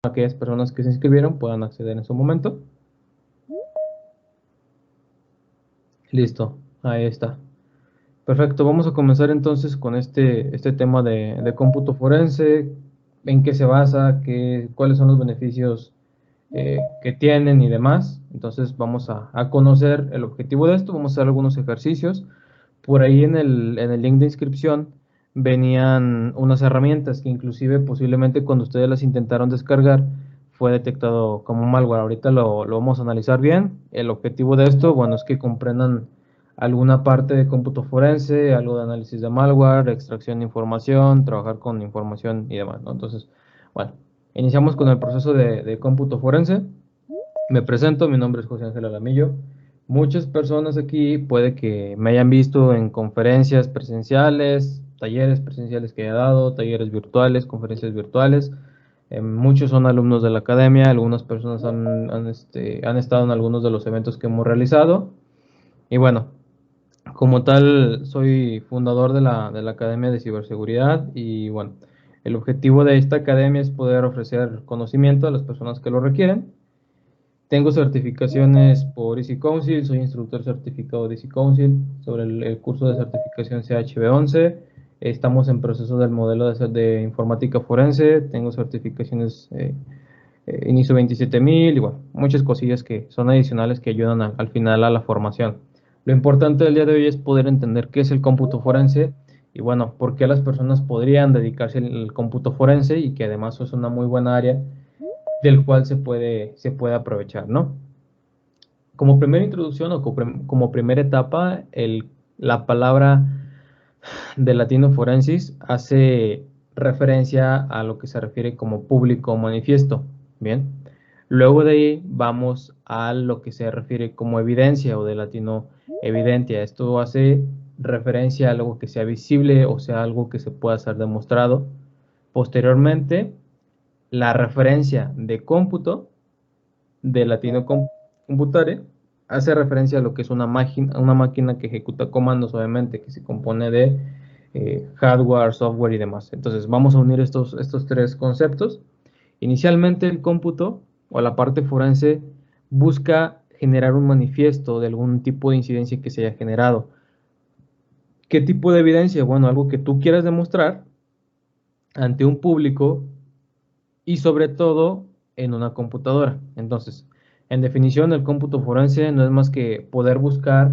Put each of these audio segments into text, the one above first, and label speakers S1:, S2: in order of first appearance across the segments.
S1: aquellas personas que se inscribieron puedan acceder en su momento. Listo, ahí está. Perfecto, vamos a comenzar entonces con este tema de cómputo forense, en qué se basa, cuáles son los beneficios que tienen y demás. Entonces vamos a conocer el objetivo de esto, vamos a hacer algunos ejercicios. Por ahí en el link de inscripción venían unas herramientas que inclusive posiblemente cuando ustedes las intentaron descargar fue detectado como malware. Ahorita lo vamos a analizar bien. El objetivo de esto, bueno, es que comprendan alguna parte de cómputo forense, algo de análisis de malware, extracción de información, trabajar con información y demás, ¿no? Entonces, bueno, iniciamos con el proceso de cómputo forense. Me presento, mi nombre es José Ángel Alamillo. Muchas personas aquí puede que me hayan visto en conferencias presenciales, talleres presenciales que he dado, talleres virtuales, conferencias virtuales. Muchos son alumnos de la academia, algunas personas han estado en algunos de los eventos que hemos realizado. Y bueno, como tal, soy fundador de la Academia de Ciberseguridad y bueno, el objetivo de esta academia es poder ofrecer conocimiento a las personas que lo requieren. Tengo certificaciones por Easy Council, soy instructor certificado de Easy Council sobre el curso de certificación CHB11. Estamos en proceso del modelo de informática forense, tengo certificaciones en ISO 27000 y bueno, muchas cosillas que son adicionales que ayudan al final a la formación. Lo importante del día de hoy es poder entender qué es el cómputo forense y bueno, por qué las personas podrían dedicarse al cómputo forense y que además es una muy buena área del cual se puede aprovechar, ¿no? Como primera introducción o como primera etapa, la palabra de latino forensis hace referencia a lo que se refiere como público o manifiesto. Bien. Luego de ahí vamos a lo que se refiere como evidencia o de latino evidencia. Esto hace referencia a algo que sea visible o sea algo que se pueda ser demostrado. Posteriormente, la referencia de cómputo de latino computare hace referencia a lo que es una máquina que ejecuta comandos, obviamente, que se compone de hardware, software y demás. Entonces, vamos a unir estos tres conceptos. Inicialmente, el cómputo o la parte forense busca generar un manifiesto de algún tipo de incidencia que se haya generado. ¿Qué tipo de evidencia? Bueno, algo que tú quieras demostrar ante un público y sobre todo en una computadora. Entonces, en definición, el cómputo forense no es más que poder buscar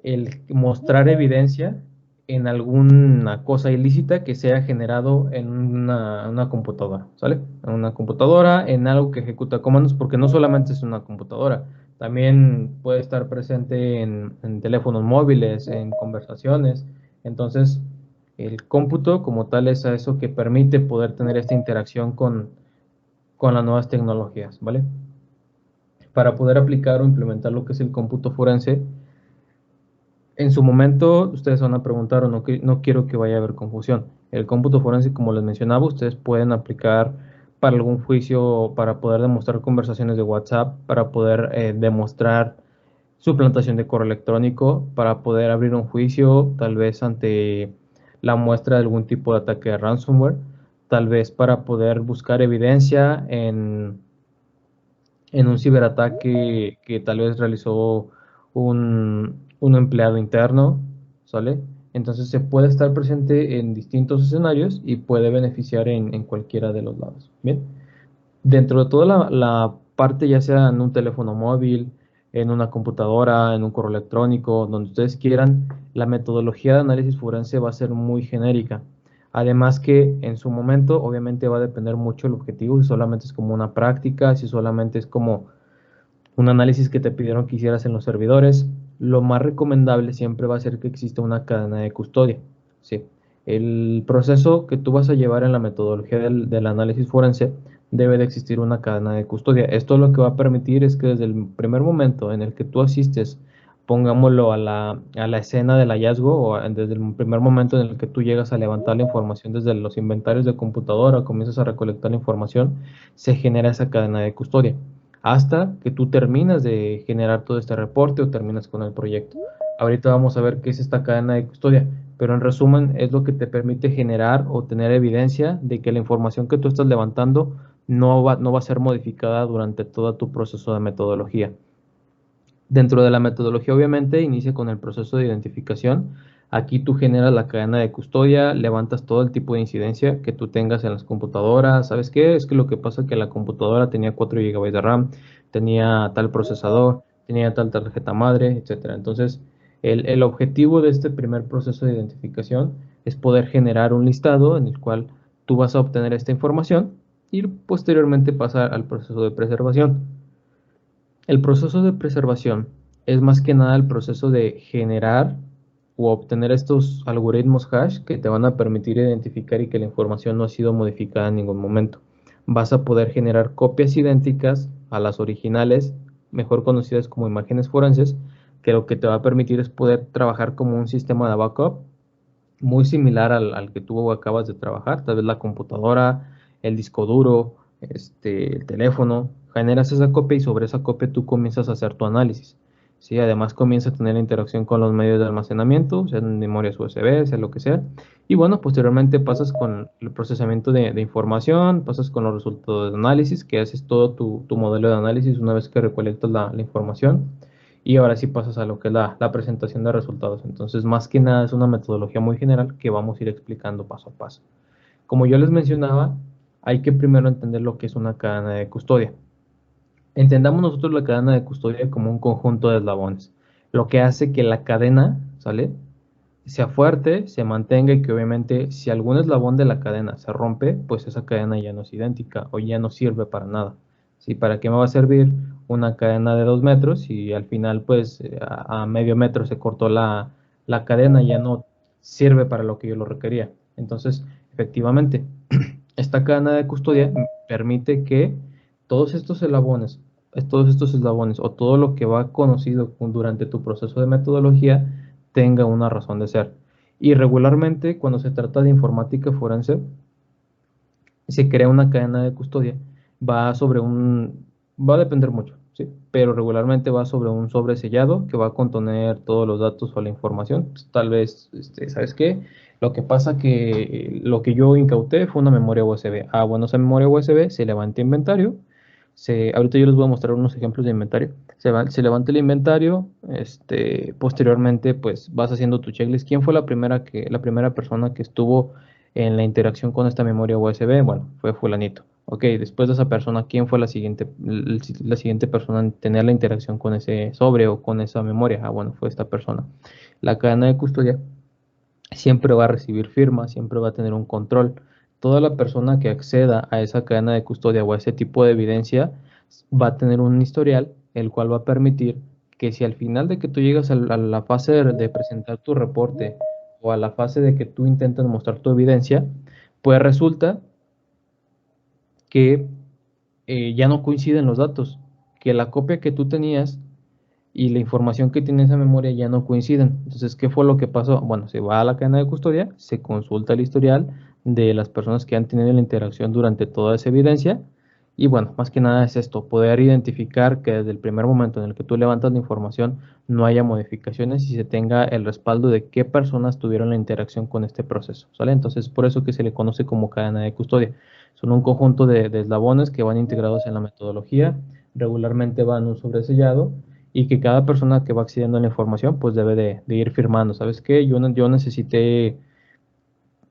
S1: el mostrar evidencia en alguna cosa ilícita que se haya generado en una computadora, ¿sale? En una computadora, en algo que ejecuta comandos, porque no solamente es una computadora, también puede estar presente en teléfonos móviles, en conversaciones. Entonces, el cómputo como tal es a eso que permite poder tener esta interacción con las nuevas tecnologías, ¿vale? Para poder aplicar o implementar lo que es el cómputo forense, en su momento ustedes van a preguntar o no quiero que vaya a haber confusión. El cómputo forense, como les mencionaba, ustedes pueden aplicar para algún juicio, para poder demostrar conversaciones de WhatsApp, para poder demostrar suplantación de correo electrónico, para poder abrir un juicio, tal vez ante la muestra de algún tipo de ataque de ransomware, tal vez para poder buscar evidencia en un ciberataque que tal vez realizó un empleado interno, ¿sale? Entonces se puede estar presente en distintos escenarios y puede beneficiar en cualquiera de los lados. Bien, dentro de toda la parte, ya sea en un teléfono móvil, en una computadora, en un correo electrónico, donde ustedes quieran, la metodología de análisis forense va a ser muy genérica. Además que en su momento, obviamente va a depender mucho el objetivo, si solamente es como una práctica, si solamente es como un análisis que te pidieron que hicieras en los servidores. Lo más recomendable siempre va a ser que exista una cadena de custodia. ¿Sí? El proceso que tú vas a llevar en la metodología del análisis forense debe de existir una cadena de custodia. Esto lo que va a permitir es que desde el primer momento en el que tú asistes, pongámoslo a la escena del hallazgo o desde el primer momento en el que tú llegas a levantar la información desde los inventarios de computadora, comienzas a recolectar la información, se genera esa cadena de custodia hasta que tú terminas de generar todo este reporte o terminas con el proyecto. Ahorita vamos a ver qué es esta cadena de custodia, pero en resumen es lo que te permite generar o tener evidencia de que la información que tú estás levantando no va a ser modificada durante todo tu proceso de metodología. Dentro de la metodología, obviamente, inicia con el proceso de identificación. Aquí tú generas la cadena de custodia, levantas todo el tipo de incidencia que tú tengas en las computadoras. ¿Sabes qué? Es que lo que pasa es que la computadora tenía 4 GB de RAM, tenía tal procesador, tenía tal tarjeta madre, etcétera. Entonces, el objetivo de este primer proceso de identificación es poder generar un listado en el cual tú vas a obtener esta información y posteriormente pasar al proceso de preservación. El proceso de preservación es más que nada el proceso de generar o obtener estos algoritmos hash que te van a permitir identificar y que la información no ha sido modificada en ningún momento. Vas a poder generar copias idénticas a las originales, mejor conocidas como imágenes forenses, que lo que te va a permitir es poder trabajar como un sistema de backup muy similar al que tú acabas de trabajar, tal vez la computadora, el disco duro, el teléfono, generas esa copia y sobre esa copia tú comienzas a hacer tu análisis. ¿Sí? Además comienza a tener interacción con los medios de almacenamiento, sean memorias USB, sea lo que sea. Y bueno, posteriormente pasas con el procesamiento de información, pasas con los resultados de análisis, que haces todo tu modelo de análisis una vez que recolectas la información y ahora sí pasas a lo que es la presentación de resultados. Entonces, más que nada es una metodología muy general que vamos a ir explicando paso a paso. Como yo les mencionaba, hay que primero entender lo que es una cadena de custodia. Entendamos nosotros la cadena de custodia como un conjunto de eslabones, lo que hace que la cadena, ¿sale? Sea fuerte, se mantenga y que obviamente si algún eslabón de la cadena se rompe, pues esa cadena ya no es idéntica o ya no sirve para nada. ¿Sí? ¿Para qué me va a servir una cadena de 2 metros si al final pues a medio metro se cortó la cadena y ya no sirve para lo que yo lo requería? Entonces, efectivamente, esta cadena de custodia permite que todos estos eslabones, todos estos eslabones o todo lo que va conocido durante tu proceso de metodología tenga una razón de ser. Y regularmente, cuando se trata de informática forense, se crea una cadena de custodia. Va sobre va a depender mucho, ¿sí? Pero regularmente va sobre un sobresellado que va a contener todos los datos o la información. Pues, tal vez, ¿sabes qué? Lo que pasa que lo que yo incauté fue una memoria USB. Ah, bueno, esa memoria USB se levanta inventario. Ahorita yo les voy a mostrar unos ejemplos de inventario. Se levanta el inventario, posteriormente pues vas haciendo tu checklist. ¿Quién fue la primera persona que estuvo en la interacción con esta memoria USB? Bueno, fue fulanito. Ok, después de esa persona, ¿quién fue la siguiente persona en tener la interacción con ese sobre o con esa memoria? Ah, bueno, fue esta persona. La cadena de custodia siempre va a recibir firma, siempre va a tener un control. Toda la persona que acceda a esa cadena de custodia o a ese tipo de evidencia va a tener un historial, el cual va a permitir que si al final de que tú llegas a la fase de presentar tu reporte o a la fase de que tú intentas mostrar tu evidencia, pues resulta que ya no coinciden los datos, que la copia que tú tenías y la información que tiene esa memoria ya no coinciden. Entonces, ¿qué fue lo que pasó? Bueno, se va a la cadena de custodia, se consulta el historial de las personas que han tenido la interacción durante toda esa evidencia. Y bueno, más que nada es esto, poder identificar que desde el primer momento en el que tú levantas la información no haya modificaciones y se tenga el respaldo de qué personas tuvieron la interacción con este proceso, ¿sale? Entonces, por eso que se le conoce como cadena de custodia. Son un conjunto de eslabones que van integrados en la metodología, regularmente van un sobresellado y que cada persona que va accediendo a la información pues debe de ir firmando. ¿Sabes qué? Yo necesité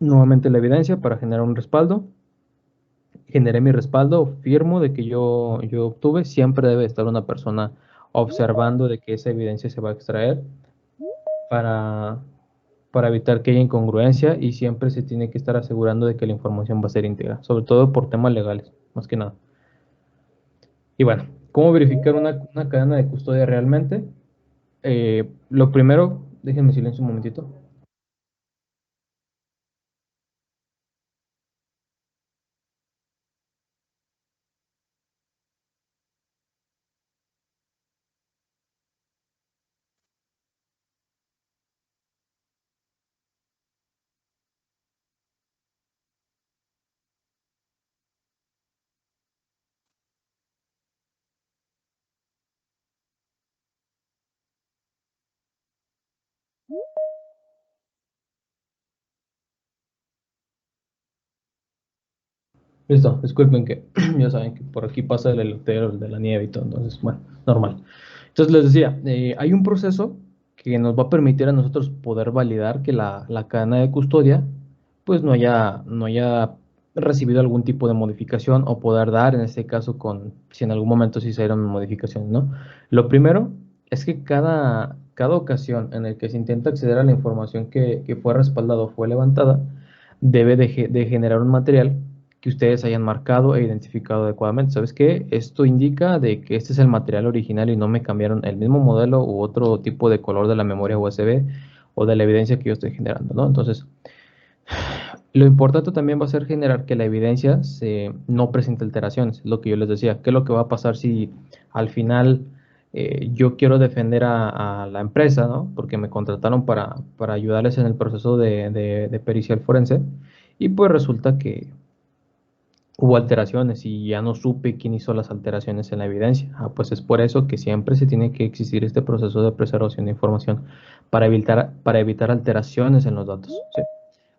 S1: nuevamente la evidencia para generar un respaldo, generé mi respaldo, firmo de que yo obtuve, siempre debe estar una persona observando de que esa evidencia se va a extraer para, para evitar que haya incongruencia y siempre se tiene que estar asegurando de que la información va a ser íntegra, sobre todo por temas legales, más que nada. Y bueno, ¿cómo verificar una cadena de custodia realmente? Lo primero, déjenme silencio un momentito. Listo, disculpen que ya saben que por aquí pasa el elotero, el de la nieve y todo, entonces, bueno, normal. Entonces les decía, hay un proceso que nos va a permitir a nosotros poder validar que la cadena de custodia pues no haya recibido algún tipo de modificación o poder dar en este caso con si en algún momento sí se dieron modificaciones, ¿no? Lo primero es que cada ocasión en el que se intenta acceder a la información que fue respaldada o fue levantada, debe de generar un material que ustedes hayan marcado e identificado adecuadamente. ¿Sabes qué? Esto indica de que este es el material original y no me cambiaron el mismo modelo u otro tipo de color de la memoria USB o de la evidencia que yo estoy generando, ¿no? Entonces, lo importante también va a ser generar que la evidencia no presente alteraciones, es lo que yo les decía. ¿Qué es lo que va a pasar si al final yo quiero defender a la empresa, ¿no? Porque me contrataron para ayudarles en el proceso de pericial forense y pues resulta que hubo alteraciones y ya no supe quién hizo las alteraciones en la evidencia. Pues es por eso que siempre se tiene que existir este proceso de preservación de información para evitar alteraciones en los datos. ¿Sí?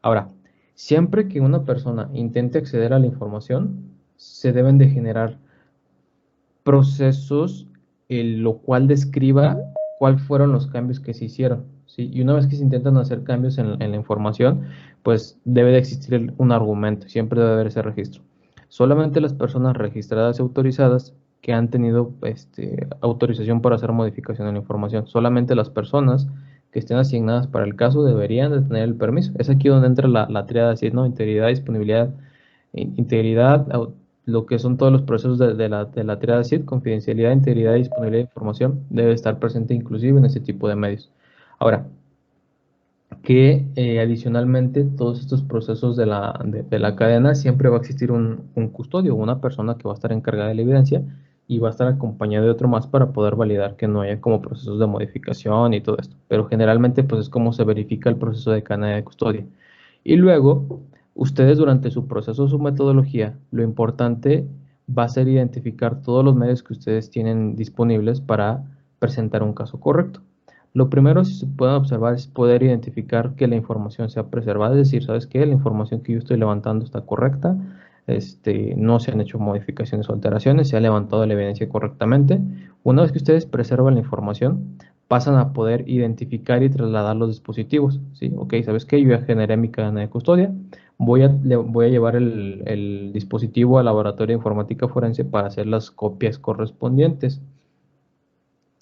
S1: Ahora, siempre que una persona intente acceder a la información, se deben de generar procesos, lo cual describa cuáles fueron los cambios que se hicieron. ¿Sí? Y una vez que se intentan hacer cambios en la información, pues debe de existir un argumento, siempre debe haber ese registro. Solamente las personas registradas y autorizadas que han tenido autorización para hacer modificación en la información, solamente las personas que estén asignadas para el caso deberían de tener el permiso. Es aquí donde entra la triada así, ¿no? Integridad, disponibilidad, integridad, lo que son todos los procesos de la triada SID, confidencialidad, integridad y disponibilidad de información, debe estar presente inclusive en ese tipo de medios. Ahora, que adicionalmente todos estos procesos de la cadena siempre va a existir un custodio, una persona que va a estar encargada de la evidencia y va a estar acompañado de otro más para poder validar que no haya como procesos de modificación y todo esto. Pero generalmente pues es como se verifica el proceso de cadena de custodia. Y luego, ustedes durante su proceso, su metodología, lo importante va a ser identificar todos los medios que ustedes tienen disponibles para presentar un caso correcto. Lo primero, si se pueden observar, es poder identificar que la información sea preservada, es decir, ¿sabes qué? La información que yo estoy levantando está correcta, no se han hecho modificaciones o alteraciones, se ha levantado la evidencia correctamente. Una vez que ustedes preservan la información, pasan a poder identificar y trasladar los dispositivos, ¿sí? Ok, ¿sabes qué? Yo ya generé mi cadena de custodia, voy a llevar el dispositivo al laboratorio de informática forense para hacer las copias correspondientes.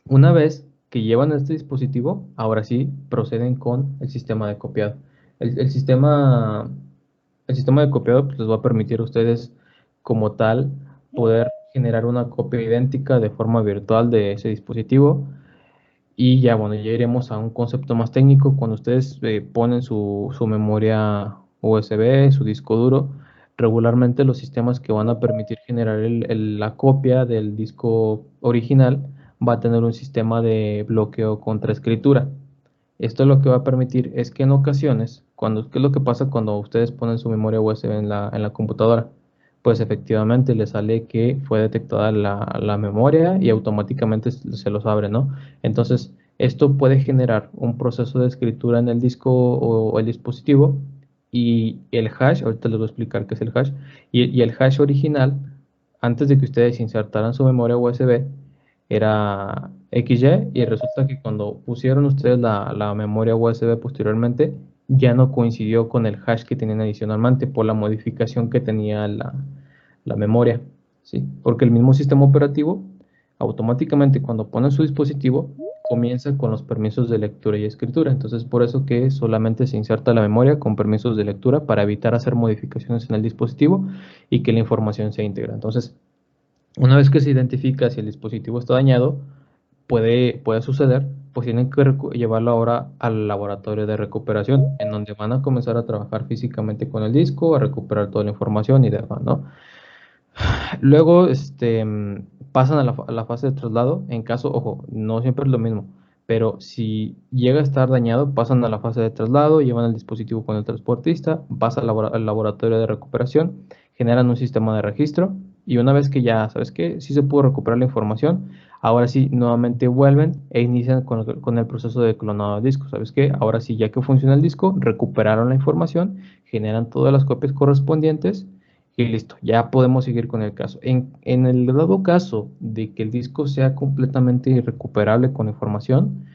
S1: Una vez que llevan este dispositivo, ahora sí proceden con el sistema de copiado. El sistema de copiado pues, les va a permitir a ustedes como tal poder generar una copia idéntica de forma virtual de ese dispositivo. Y ya, bueno, ya iremos a un concepto más técnico. Cuando ustedes ponen su memoria USB, su disco duro, regularmente los sistemas que van a permitir generar la copia del disco original va a tener un sistema de bloqueo contra escritura. Esto lo que va a permitir es que en ocasiones, ¿qué es lo que pasa cuando ustedes ponen su memoria USB en la computadora? Pues efectivamente le sale que fue detectada la memoria y automáticamente se los abre, ¿no? Entonces, esto puede generar un proceso de escritura en el disco o el dispositivo y el hash, ahorita les voy a explicar qué es el hash, y el hash original, antes de que ustedes insertaran su memoria USB, era XY y resulta que cuando pusieron ustedes la memoria USB posteriormente, ya no coincidió con el hash que tenían adicionalmente por la modificación que tenía la memoria, ¿sí? Porque el mismo sistema operativo automáticamente cuando pone su dispositivo comienza con los permisos de lectura y escritura. Entonces, por eso que solamente se inserta la memoria con permisos de lectura para evitar hacer modificaciones en el dispositivo y que la información sea íntegra. Entonces, una vez que se identifica si el dispositivo está dañado, puede suceder, pues tienen que llevarlo ahora al laboratorio de recuperación, en donde van a comenzar a trabajar físicamente con el disco, a recuperar toda la información y demás, ¿no? Luego, pasan a la fase de traslado, en caso, ojo, no siempre es lo mismo, pero si llega a estar dañado, pasan a la fase de traslado, llevan el dispositivo con el transportista, pasa al laboratorio de recuperación, generan un sistema de registro y una vez que ya, ¿sabes qué? Sí se pudo recuperar la información, ahora sí, nuevamente vuelven e inician con el proceso de clonado de disco, ¿sabes qué? Ahora sí, ya que funciona el disco, recuperaron la información, generan todas las copias correspondientes Y listo, ya podemos seguir con el caso. En el dado caso de que el disco sea completamente irrecuperable con información,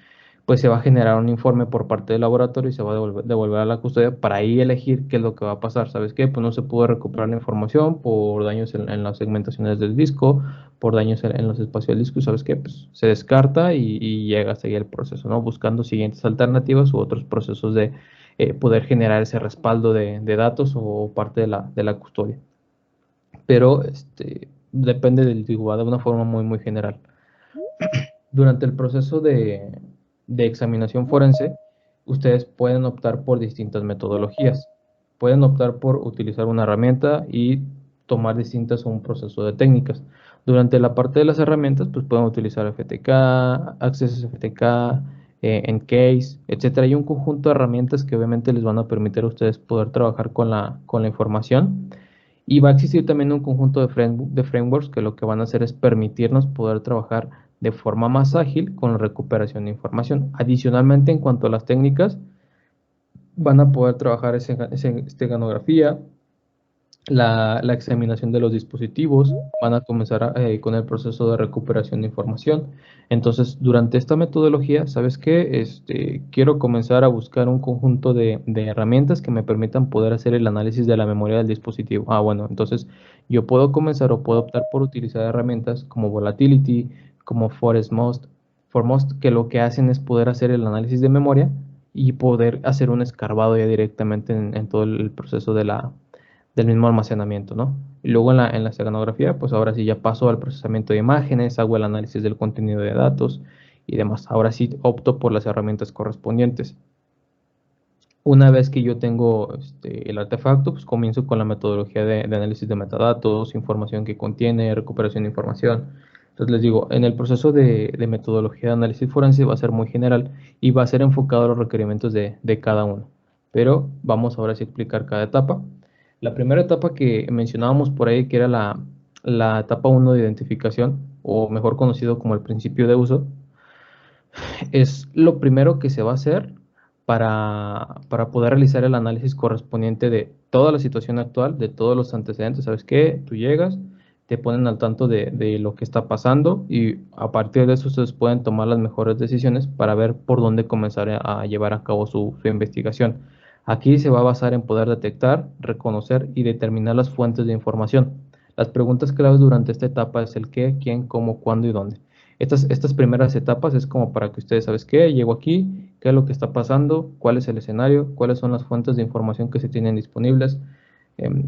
S1: pues se va a generar un informe por parte del laboratorio y se va a devolver a la custodia para ahí elegir qué es lo que va a pasar. ¿Sabes qué? Pues no se pudo recuperar la información por daños en las segmentaciones del disco, por daños en los espacios del disco. ¿Y sabes qué? Pues se descarta y llega a seguir el proceso, ¿no? Buscando siguientes alternativas u otros procesos de poder generar ese respaldo de datos o parte de la custodia. Pero depende del digo, de una forma muy general. Durante el proceso de examinación forense, ustedes pueden optar por distintas metodologías. Pueden optar por utilizar una herramienta y tomar distintas o un proceso de técnicas. Durante la parte de las herramientas, pues pueden utilizar FTK, Access FTK, Encase, etcétera. Hay un conjunto de herramientas que obviamente les van a permitir a ustedes poder trabajar con la información. Y va a existir también un conjunto de frameworks que lo que van a hacer es permitirnos poder trabajar de forma más ágil con la recuperación de información. Adicionalmente, en cuanto a las técnicas, van a poder trabajar esteganografía, la examinación de los dispositivos, van a comenzar con el proceso de recuperación de información. Entonces, durante esta metodología, ¿sabes qué? Quiero comenzar a buscar un conjunto de herramientas que me permitan poder hacer el análisis de la memoria del dispositivo. Ah, bueno, entonces yo puedo comenzar o puedo optar por utilizar herramientas como Volatility, como Foremost, que lo que hacen es poder hacer el análisis de memoria y poder hacer un escarbado ya directamente en todo el proceso del mismo almacenamiento, ¿no? Y luego en la esteganografía, pues ahora sí ya paso al procesamiento de imágenes, hago el análisis del contenido de datos y demás. Ahora sí opto por las herramientas correspondientes. Una vez que yo tengo el artefacto, pues comienzo con la metodología de análisis de metadatos, información que contiene, recuperación de información. Entonces les digo, en el proceso de metodología de análisis forense va a ser muy general y va a ser enfocado a los requerimientos de cada uno. Pero vamos ahora sí a explicar cada etapa. La primera etapa que mencionábamos por ahí, que era la etapa uno de identificación, o mejor conocido como el principio de uso, es lo primero que se va a hacer para poder realizar el análisis correspondiente de toda la situación actual, de todos los antecedentes. ¿Sabes qué? Tú llegas, te ponen al tanto de lo que está pasando y a partir de eso ustedes pueden tomar las mejores decisiones para ver por dónde comenzar a llevar a cabo su investigación. Aquí se va a basar en poder detectar, reconocer y determinar las fuentes de información. Las preguntas claves durante esta etapa es el qué, quién, cómo, cuándo y dónde. Estas primeras etapas es como para que ustedes, ¿sabes qué? Llego aquí, qué es lo que está pasando, cuál es el escenario, cuáles son las fuentes de información que se tienen disponibles,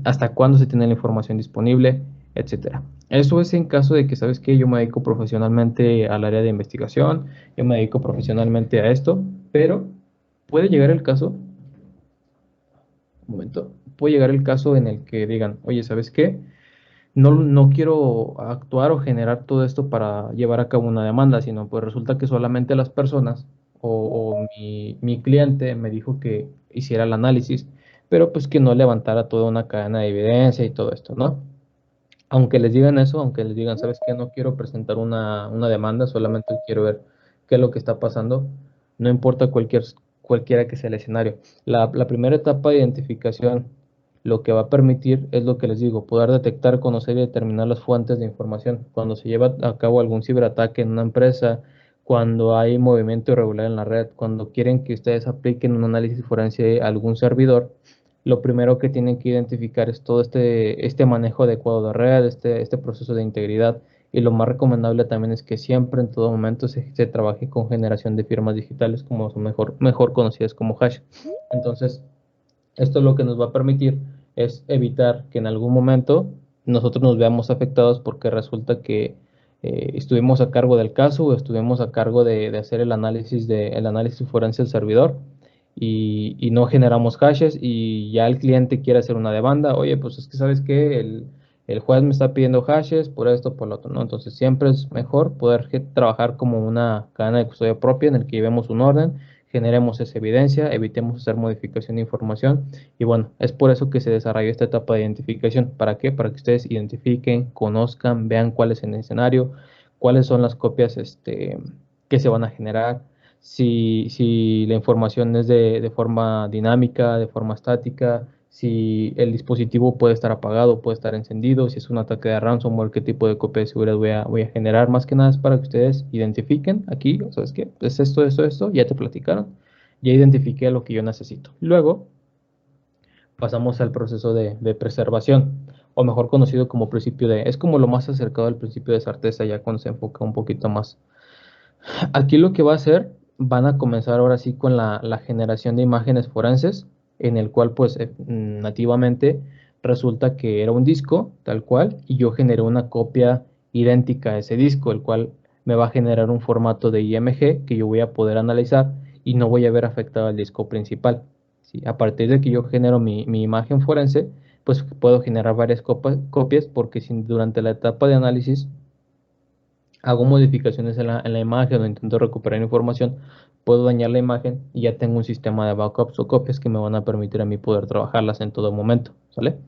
S1: hasta cuándo se tiene la información disponible, etcétera. Eso es en caso de que, ¿sabes qué? Yo me dedico profesionalmente al área de investigación, yo me dedico profesionalmente a esto, pero puede llegar el caso, un momento, puede llegar el caso en el que digan, oye, ¿sabes qué? No quiero actuar o generar todo esto para llevar a cabo una demanda, sino pues resulta que solamente las personas o mi cliente me dijo que hiciera el análisis, pero pues que no levantara toda una cadena de evidencia y todo esto, ¿no? Aunque les digan eso, aunque les digan, ¿sabes qué? No quiero presentar una demanda, solamente quiero ver qué es lo que está pasando, no importa cualquiera que sea el escenario. La primera etapa de identificación lo que va a permitir es lo que les digo, poder detectar, conocer y determinar las fuentes de información. Cuando se lleva a cabo algún ciberataque en una empresa, cuando hay movimiento irregular en la red, cuando quieren que ustedes apliquen un análisis forense a algún servidor, lo primero que tienen que identificar es todo este manejo adecuado de red, este proceso de integridad. Y lo más recomendable también es que siempre, en todo momento, se trabaje con generación de firmas digitales, como son mejor conocidas como hash. Entonces, esto lo que nos va a permitir es evitar que en algún momento nosotros nos veamos afectados porque resulta que estuvimos a cargo del caso o estuvimos a cargo de hacer el análisis forense del servidor y no generamos hashes y ya el cliente quiere hacer una demanda. Oye, pues es que sabes que el juez me está pidiendo hashes por esto, por lo otro, ¿no? Entonces siempre es mejor poder trabajar como una cadena de custodia propia en el que llevemos un orden, generemos esa evidencia, evitemos hacer modificación de información y bueno, es por eso que se desarrolló esta etapa de identificación. ¿Para qué? Para que ustedes identifiquen, conozcan, vean cuál es el escenario, cuáles son las copias que se van a generar, si la información es de forma dinámica, de forma estática, si el dispositivo puede estar apagado, puede estar encendido, si es un ataque de ransomware, qué tipo de copia de seguridad voy a generar. Más que nada es para que ustedes identifiquen aquí, ¿sabes qué? Es esto, ya te platicaron, ya identifiqué lo que yo necesito. Luego pasamos al proceso de preservación, o mejor conocido como principio es como lo más acercado al principio de certeza, ya cuando se enfoca un poquito más. Aquí lo que va a hacer, van a comenzar ahora sí con la generación de imágenes forenses, en el cual pues nativamente resulta que era un disco tal cual y yo generé una copia idéntica a ese disco, el cual me va a generar un formato de IMG que yo voy a poder analizar y no voy a ver afectado al disco principal. ¿Sí? A partir de que yo genero mi imagen forense, pues puedo generar varias copias porque si durante la etapa de análisis hago modificaciones en la imagen o intento recuperar información, puedo dañar la imagen y ya tengo un sistema de backups o copias que me van a permitir a mí poder trabajarlas en todo momento, ¿sale?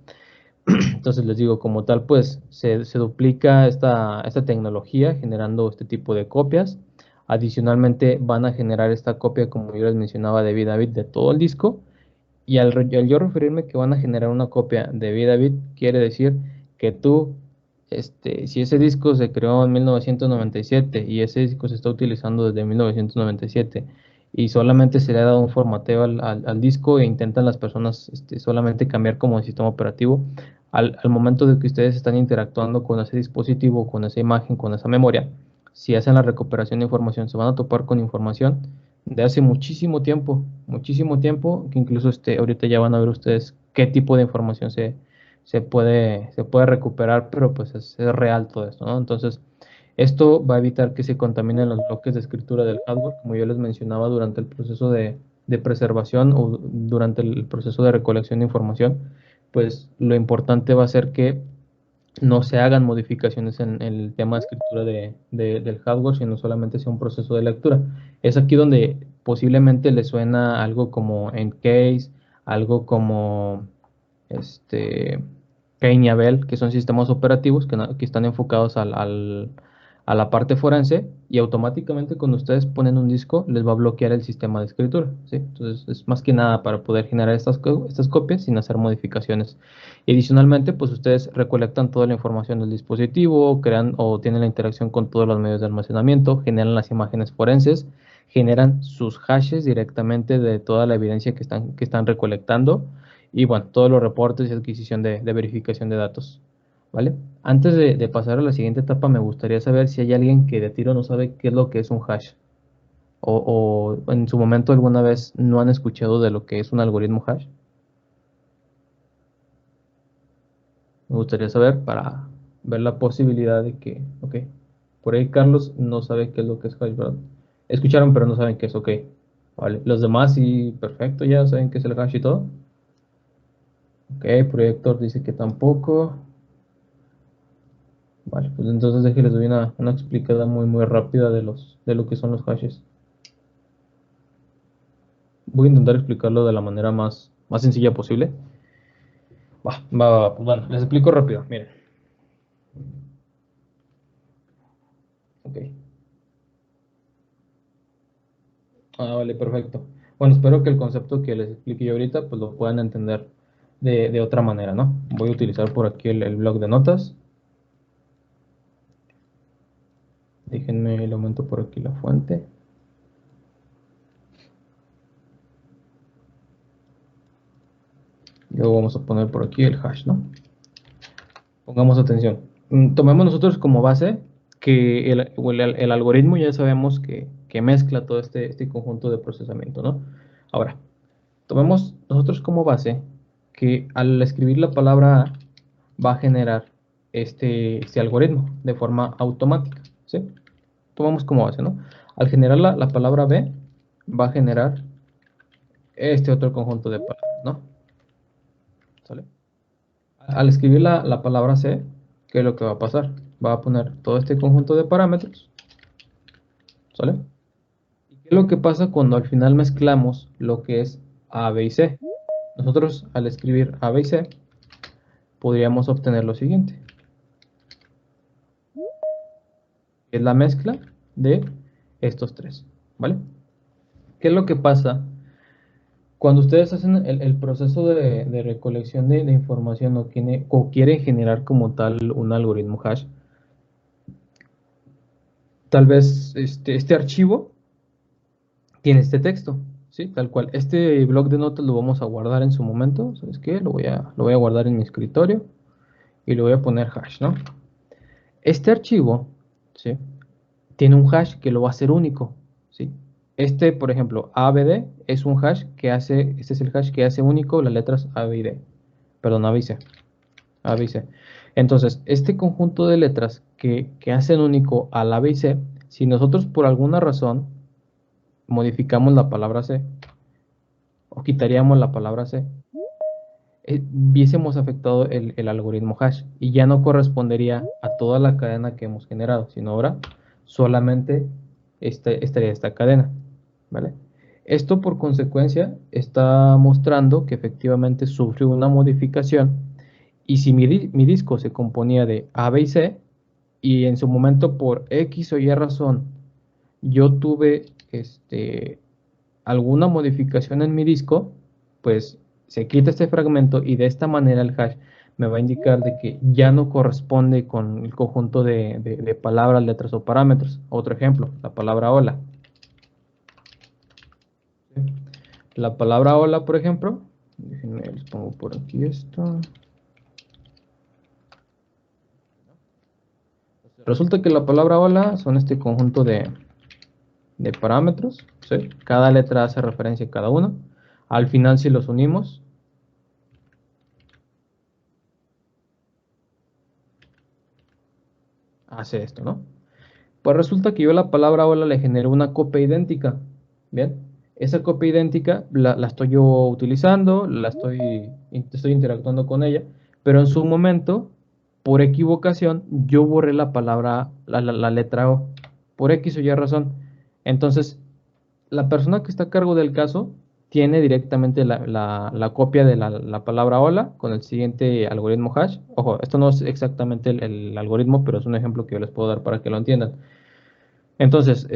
S1: Entonces les digo, como tal, pues se duplica esta tecnología generando este tipo de copias. Adicionalmente van a generar esta copia, como yo les mencionaba, de bit a bit de todo el disco. Y al yo referirme que van a generar una copia de bit a bit, quiere decir que tú, si ese disco se creó en 1997 y ese disco se está utilizando desde 1997 y solamente se le ha dado un formateo al disco e intentan las personas solamente cambiar como el sistema operativo, al momento de que ustedes están interactuando con ese dispositivo, con esa imagen, con esa memoria, si hacen la recuperación de información, se van a topar con información de hace muchísimo tiempo, que incluso ahorita ya van a ver ustedes qué tipo de información se puede recuperar, pero pues es real todo esto, ¿no? Entonces, esto va a evitar que se contaminen los bloques de escritura del hardware, como yo les mencionaba durante el proceso de preservación o durante el proceso de recolección de información, pues lo importante va a ser que no se hagan modificaciones en el tema de escritura del hardware, sino solamente sea un proceso de lectura. Es aquí donde posiblemente le suena algo como Encase, algo como este, Cain y Abel, que son sistemas operativos que están enfocados a la parte forense y automáticamente cuando ustedes ponen un disco les va a bloquear el sistema de escritura, ¿sí? Entonces es más que nada para poder generar estas copias sin hacer modificaciones. Y adicionalmente, pues ustedes recolectan toda la información del dispositivo, crean o tienen la interacción con todos los medios de almacenamiento, generan las imágenes forenses, generan sus hashes directamente de toda la evidencia que están recolectando y bueno, todos los reportes y adquisición de verificación de datos, ¿vale? Antes de pasar a la siguiente etapa, me gustaría saber si hay alguien que de tiro no sabe qué es lo que es un hash o en su momento alguna vez no han escuchado de lo que es un algoritmo hash. Me gustaría saber para ver la posibilidad de que, ok, por ahí Carlos no sabe qué es lo que es hash, ¿verdad? Escucharon, pero no saben qué es, ok. Vale, los demás sí, perfecto, ya saben qué es el hash y todo. Ok, Proyector dice que tampoco. Vale, pues entonces déjenles doy una explicada muy rápida de lo que son los hashes. Voy a intentar explicarlo de la manera más sencilla posible. Pues bueno, les explico rápido, miren. Ok. Vale, perfecto. Bueno, espero que el concepto que les explique yo ahorita, pues lo puedan entender de otra manera, ¿no? Voy a utilizar por aquí el blog de notas. Déjenme, le aumento por aquí la fuente. Luego vamos a poner por aquí el hash, ¿no? Pongamos atención. Tomemos nosotros como base que el algoritmo ya sabemos que mezcla todo este conjunto de procesamiento, ¿no? Ahora, tomemos nosotros como base que al escribir la palabra A va a generar este algoritmo de forma automática, ¿sí? Tomamos como base, ¿no? Al generar la palabra B va a generar este otro conjunto de palabras, ¿no? ¿Sale? Al escribir la palabra C, ¿qué es lo que va a pasar? Va a poner todo este conjunto de parámetros, ¿sale? ¿Y qué es lo que pasa cuando al final mezclamos lo que es A, B y C? Nosotros al escribir A, B y C podríamos obtener lo siguiente, que es la mezcla de estos tres, ¿vale? ¿Qué es lo que pasa Cuando ustedes hacen el proceso de recolección de información o quieren generar como tal un algoritmo hash, tal vez este archivo tiene este texto, ¿sí? Tal cual. Este bloc de notas lo vamos a guardar en su momento. ¿Sabes qué? Lo voy a guardar en mi escritorio y le voy a poner hash, ¿no? Este archivo, ¿sí? Tiene un hash que lo va a hacer único, ¿sí? Este, por ejemplo, ABD es un hash que hace, este es el hash que hace único las letras A, B y D. Perdón, A, B y C. A, B y C. Entonces, este conjunto de letras que hacen único al A, B y C, si nosotros por alguna razón modificamos la palabra C o quitaríamos la palabra C, viésemos afectado el algoritmo hash y ya no correspondería a toda la cadena que hemos generado, sino ahora solamente estaría esta cadena, ¿vale? Esto por consecuencia está mostrando que efectivamente sufrió una modificación y si mi disco se componía de A, B y C y en su momento por X o Y razón yo tuve alguna modificación en mi disco, pues se quita este fragmento y de esta manera el hash me va a indicar de que ya no corresponde con el conjunto de palabras, letras o parámetros. Otro ejemplo, la palabra hola. La palabra hola, por ejemplo, déjenme, les pongo por aquí esto. Resulta que la palabra hola son este conjunto de parámetros, ¿sí? Cada letra hace referencia a cada uno. Al final, si los unimos, hace esto, ¿no? Pues resulta que yo a la palabra hola le generé una copia idéntica. Bien, esa copia idéntica la estoy yo utilizando, estoy interactuando con ella, pero en su momento, por equivocación, yo borré la palabra, la letra O, por X o Y razón. Entonces, la persona que está a cargo del caso tiene directamente la copia de la palabra hola con el siguiente algoritmo hash. Ojo, esto no es exactamente el algoritmo, pero es un ejemplo que yo les puedo dar para que lo entiendan. Entonces,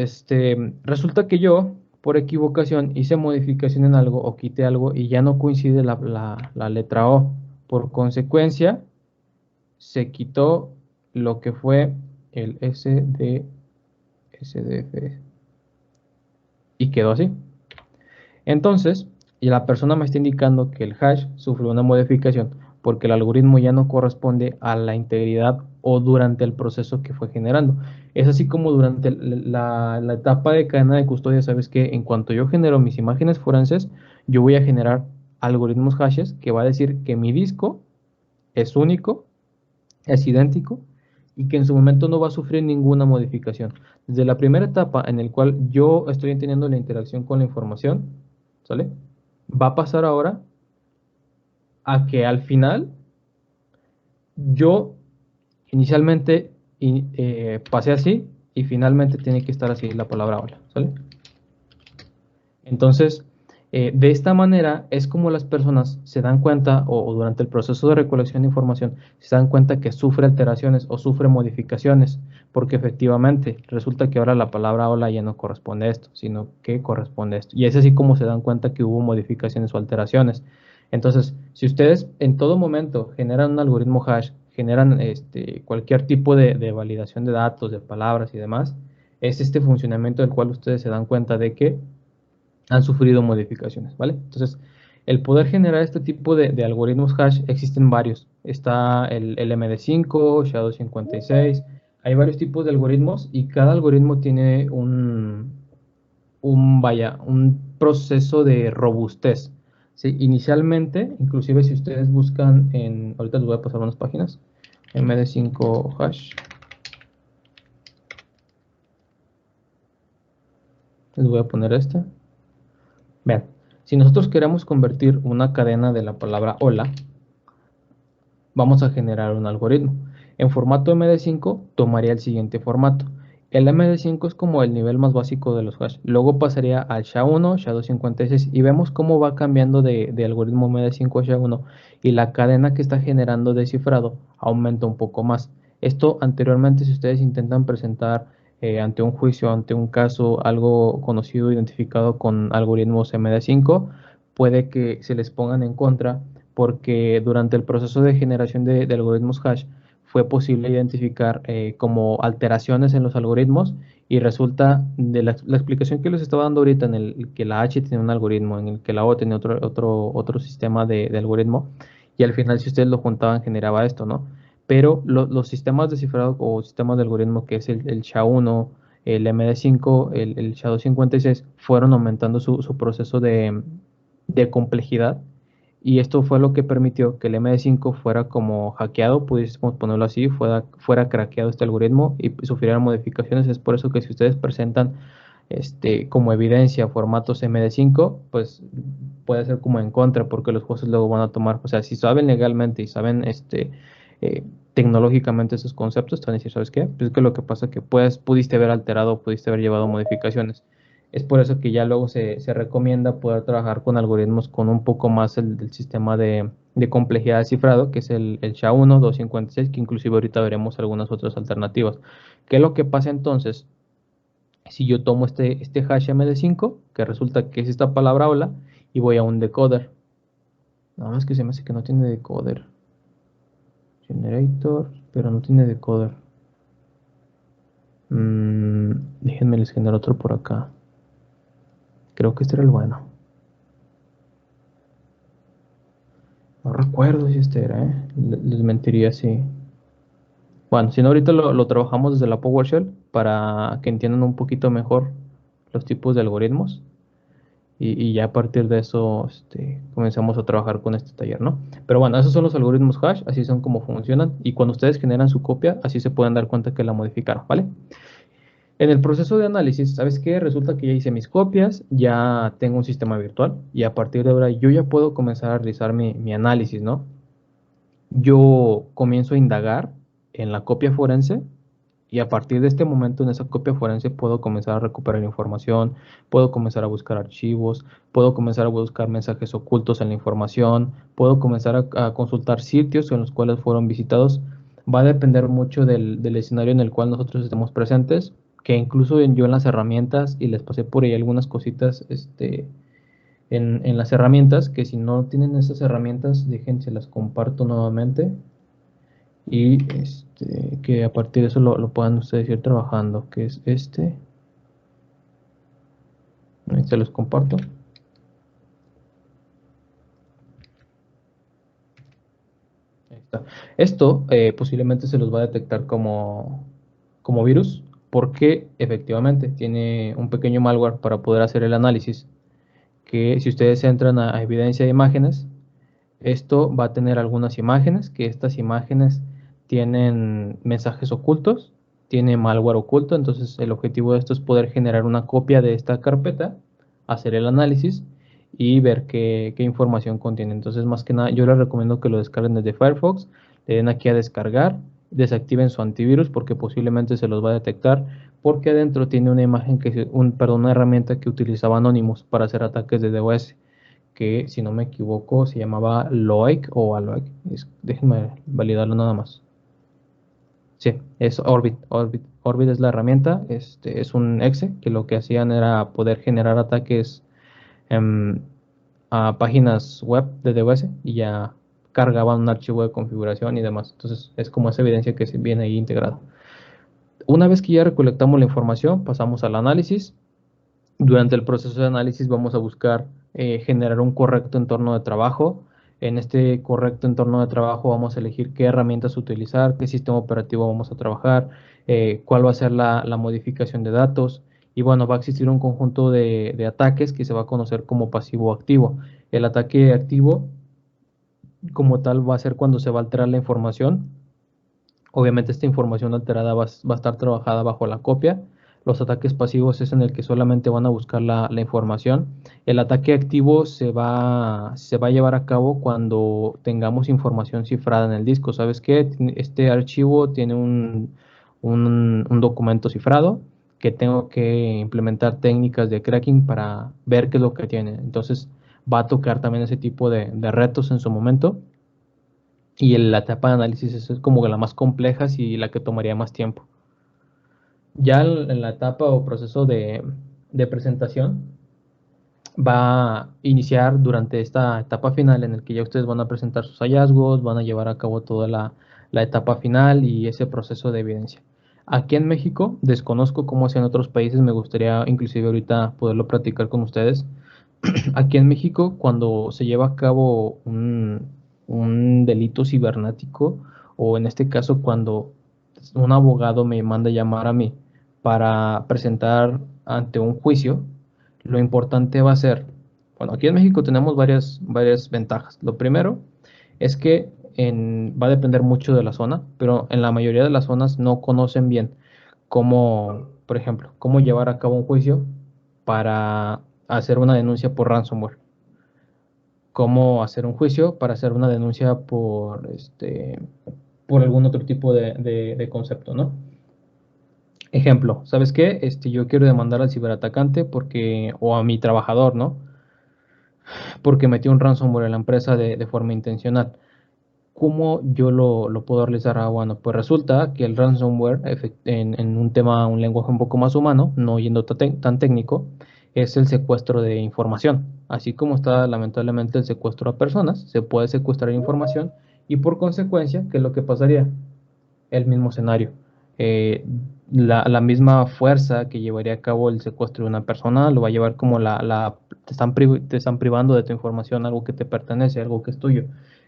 S1: resulta que yo, por equivocación, hice modificación en algo o quité algo y ya no coincide la letra O. Por consecuencia, se quitó lo que fue el SDF y quedó así. Entonces, y la persona me está indicando que el hash sufrió una modificación porque el algoritmo ya no corresponde a la integridad o durante el proceso que fue generando. Es así como durante la etapa de cadena de custodia, sabes que en cuanto yo genero mis imágenes forenses, yo voy a generar algoritmos hashes que va a decir que mi disco es único, es idéntico y que en su momento no va a sufrir ninguna modificación. Desde la primera etapa en la cual yo estoy teniendo la interacción con la información, ¿sale? Va a pasar ahora a que al final yo inicialmente pasé así y finalmente tiene que estar así la palabra hola, ¿sale? Entonces, de esta manera es como las personas se dan cuenta o durante el proceso de recolección de información se dan cuenta que sufre alteraciones o sufre modificaciones, porque efectivamente resulta que ahora la palabra hola ya no corresponde a esto, sino que corresponde a esto. Y es así como se dan cuenta que hubo modificaciones o alteraciones. Entonces, si ustedes en todo momento generan un algoritmo hash, generan cualquier tipo de validación de datos, de palabras y demás, es este funcionamiento del cual ustedes se dan cuenta de que han sufrido modificaciones, ¿vale? Entonces, el poder generar este tipo de algoritmos hash existen varios. Está el MD5, SHA-256, hay varios tipos de algoritmos y cada algoritmo tiene un proceso de robustez. ¿Sí? Inicialmente, inclusive si ustedes buscan ahorita les voy a pasar unas páginas, MD5 hash, les voy a poner esta. Vean, si nosotros queremos convertir una cadena de la palabra hola, vamos a generar un algoritmo. En formato MD5 tomaría el siguiente formato. El MD5 es como el nivel más básico de los hash. Luego pasaría al SHA-1, SHA-256 y vemos cómo va cambiando de algoritmo MD5 a SHA-1 y la cadena que está generando descifrado aumenta un poco más. Esto anteriormente, si ustedes intentan presentar ante un juicio, ante un caso, algo conocido, identificado con algoritmos MD5, puede que se les pongan en contra porque durante el proceso de generación de algoritmos hash fue posible identificar como alteraciones en los algoritmos y resulta de la explicación que les estaba dando ahorita en el que la H tiene un algoritmo, en el que la O tiene otro sistema de algoritmo y al final si ustedes lo juntaban generaba esto, ¿no? Pero los sistemas de cifrado o sistemas de algoritmo que es el SHA-1, el MD5, el SHA-256 fueron aumentando su proceso de complejidad y esto fue lo que permitió que el MD5 fuera como hackeado, pudiésemos ponerlo así, fuera craqueado este algoritmo y sufriera modificaciones. Es por eso que si ustedes presentan como evidencia formatos MD5, pues puede ser como en contra, porque los jueces luego van a tomar, o sea, si saben legalmente y saben eh, tecnológicamente esos conceptos, te van a decir, ¿sabes qué? Pues es que lo que pasa es que pudiste haber alterado, pudiste haber llevado modificaciones. Es por eso que ya luego se recomienda poder trabajar con algoritmos con un poco más del sistema de complejidad de cifrado, que es el SHA-1, 256, que inclusive ahorita veremos algunas otras alternativas. ¿Qué es lo que pasa entonces? Si yo tomo este hash MD5, que resulta que es esta palabra hola, y voy a un decoder. Nada más que se me hace que no tiene decoder. Generator, pero no tiene decoder. Déjenme les genero otro por acá. Creo que este era el bueno. No recuerdo si este era, ¿eh? Les mentiría si... Bueno, si no, ahorita lo trabajamos desde la PowerShell para que entiendan un poquito mejor los tipos de algoritmos. Y ya a partir de eso comenzamos a trabajar con este taller, ¿no? Pero bueno, esos son los algoritmos hash, así son como funcionan. Y cuando ustedes generan su copia, así se pueden dar cuenta que la modificaron, ¿vale? En el proceso de análisis, ¿sabes qué? Resulta que ya hice mis copias, ya tengo un sistema virtual y a partir de ahora yo ya puedo comenzar a realizar mi análisis, ¿no? Yo comienzo a indagar en la copia forense y a partir de este momento en esa copia forense puedo comenzar a recuperar información, puedo comenzar a buscar archivos, puedo comenzar a buscar mensajes ocultos en la información, puedo comenzar a consultar sitios en los cuales fueron visitados. Va a depender mucho del escenario en el cual nosotros estemos presentes, que incluso yo en las herramientas, y les pasé por ahí algunas cositas, en las herramientas, que si no tienen esas herramientas, déjense las comparto nuevamente y que a partir de eso lo puedan ustedes ir trabajando, que es ahí se los comparto. Ahí está. Esto posiblemente se los va a detectar como virus, porque efectivamente tiene un pequeño malware para poder hacer el análisis, que si ustedes entran a evidencia de imágenes, esto va a tener algunas imágenes, que estas imágenes tienen mensajes ocultos, tiene malware oculto, entonces el objetivo de esto es poder generar una copia de esta carpeta, hacer el análisis y ver qué información contiene. Entonces, más que nada, yo les recomiendo que lo descarguen desde Firefox, le den aquí a descargar, desactiven su antivirus porque posiblemente se los va a detectar, porque adentro tiene una imagen perdón, una herramienta que utilizaba Anonymous para hacer ataques de DOS, que si no me equivoco se llamaba Loic o Aloic. Déjenme validarlo nada más. Sí, es Orbit. Orbit es la herramienta. Es un exe que lo que hacían era poder generar ataques em, a páginas web de DOS y ya cargaban un archivo de configuración y demás. Entonces es como esa evidencia que se viene ahí integrada. Una vez que ya recolectamos la información, pasamos al análisis. Durante el proceso de análisis vamos a buscar generar un correcto entorno de trabajo. En este correcto entorno de trabajo vamos a elegir qué herramientas utilizar, qué sistema operativo vamos a trabajar, cuál va a ser la modificación de datos. Y bueno, va a existir un conjunto de ataques que se va a conocer como pasivo activo. El ataque activo como tal va a ser cuando se va a alterar la información. Obviamente esta información alterada va a estar trabajada bajo la copia. Los ataques pasivos es en el que solamente van a buscar la información. El ataque activo se va a llevar a cabo cuando tengamos información cifrada en el disco. ¿Sabes qué? Este archivo tiene un documento cifrado que tengo que implementar técnicas de cracking para ver qué es lo que tiene. Entonces va a tocar también ese tipo de retos en su momento. Y la etapa de análisis es como la más compleja y la que tomaría más tiempo. Ya en la etapa o proceso de presentación, va a iniciar durante esta etapa final en el que ya ustedes van a presentar sus hallazgos, van a llevar a cabo toda la etapa final y ese proceso de evidencia. Aquí en México, desconozco cómo es en otros países, me gustaría inclusive ahorita poderlo platicar con ustedes. Aquí en México, cuando se lleva a cabo un delito cibernético, o en este caso cuando un abogado me manda llamar a mí para presentar ante un juicio, lo importante va a ser, bueno, aquí en México tenemos varias ventajas. Lo primero es que va a depender mucho de la zona, pero en la mayoría de las zonas no conocen bien cómo, por ejemplo, cómo llevar a cabo un juicio para hacer una denuncia por ransomware, cómo hacer un juicio para hacer una denuncia por algún otro tipo de concepto, ¿no? Ejemplo, ¿sabes qué? Yo quiero demandar al ciberatacante o a mi trabajador, ¿no? Porque metió un ransomware en la empresa de forma intencional. ¿Cómo yo lo puedo realizar? Bueno, pues resulta que el ransomware, en un tema, un lenguaje un poco más humano, no yendo tan técnico, es el secuestro de información. Así como está lamentablemente el secuestro a personas, se puede secuestrar información y por consecuencia, ¿qué es lo que pasaría? El mismo escenario. Eh, la misma fuerza que llevaría a cabo el secuestro de una persona lo va a llevar como te están privando de tu información, algo que te pertenece, algo que es tuyo.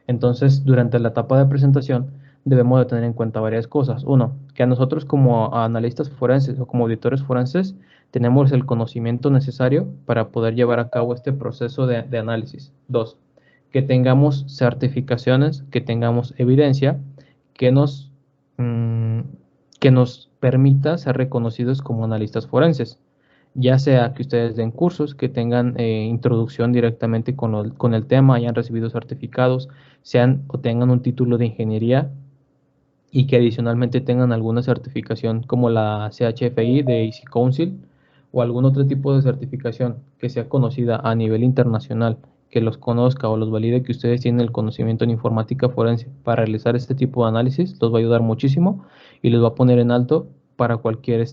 S1: Entonces, durante la etapa de presentación, debemos de tener en cuenta varias cosas. Uno, que a nosotros como analistas forenses o como auditores forenses tenemos el conocimiento necesario para poder llevar a cabo este proceso de análisis. Dos, que tengamos certificaciones, que tengamos evidencia que nos mm, que nos permita ser reconocidos como analistas forenses, ya sea que ustedes den cursos, que tengan introducción directamente con el tema, hayan recibido certificados, sean o tengan un título de ingeniería y que adicionalmente tengan alguna certificación como la CHFI de Easy Council o algún otro tipo de certificación que sea conocida a nivel internacional, que los conozca o los valide que ustedes tienen el conocimiento en informática forense para realizar este tipo de análisis, los va a ayudar muchísimo y les va a poner en alto para cualquier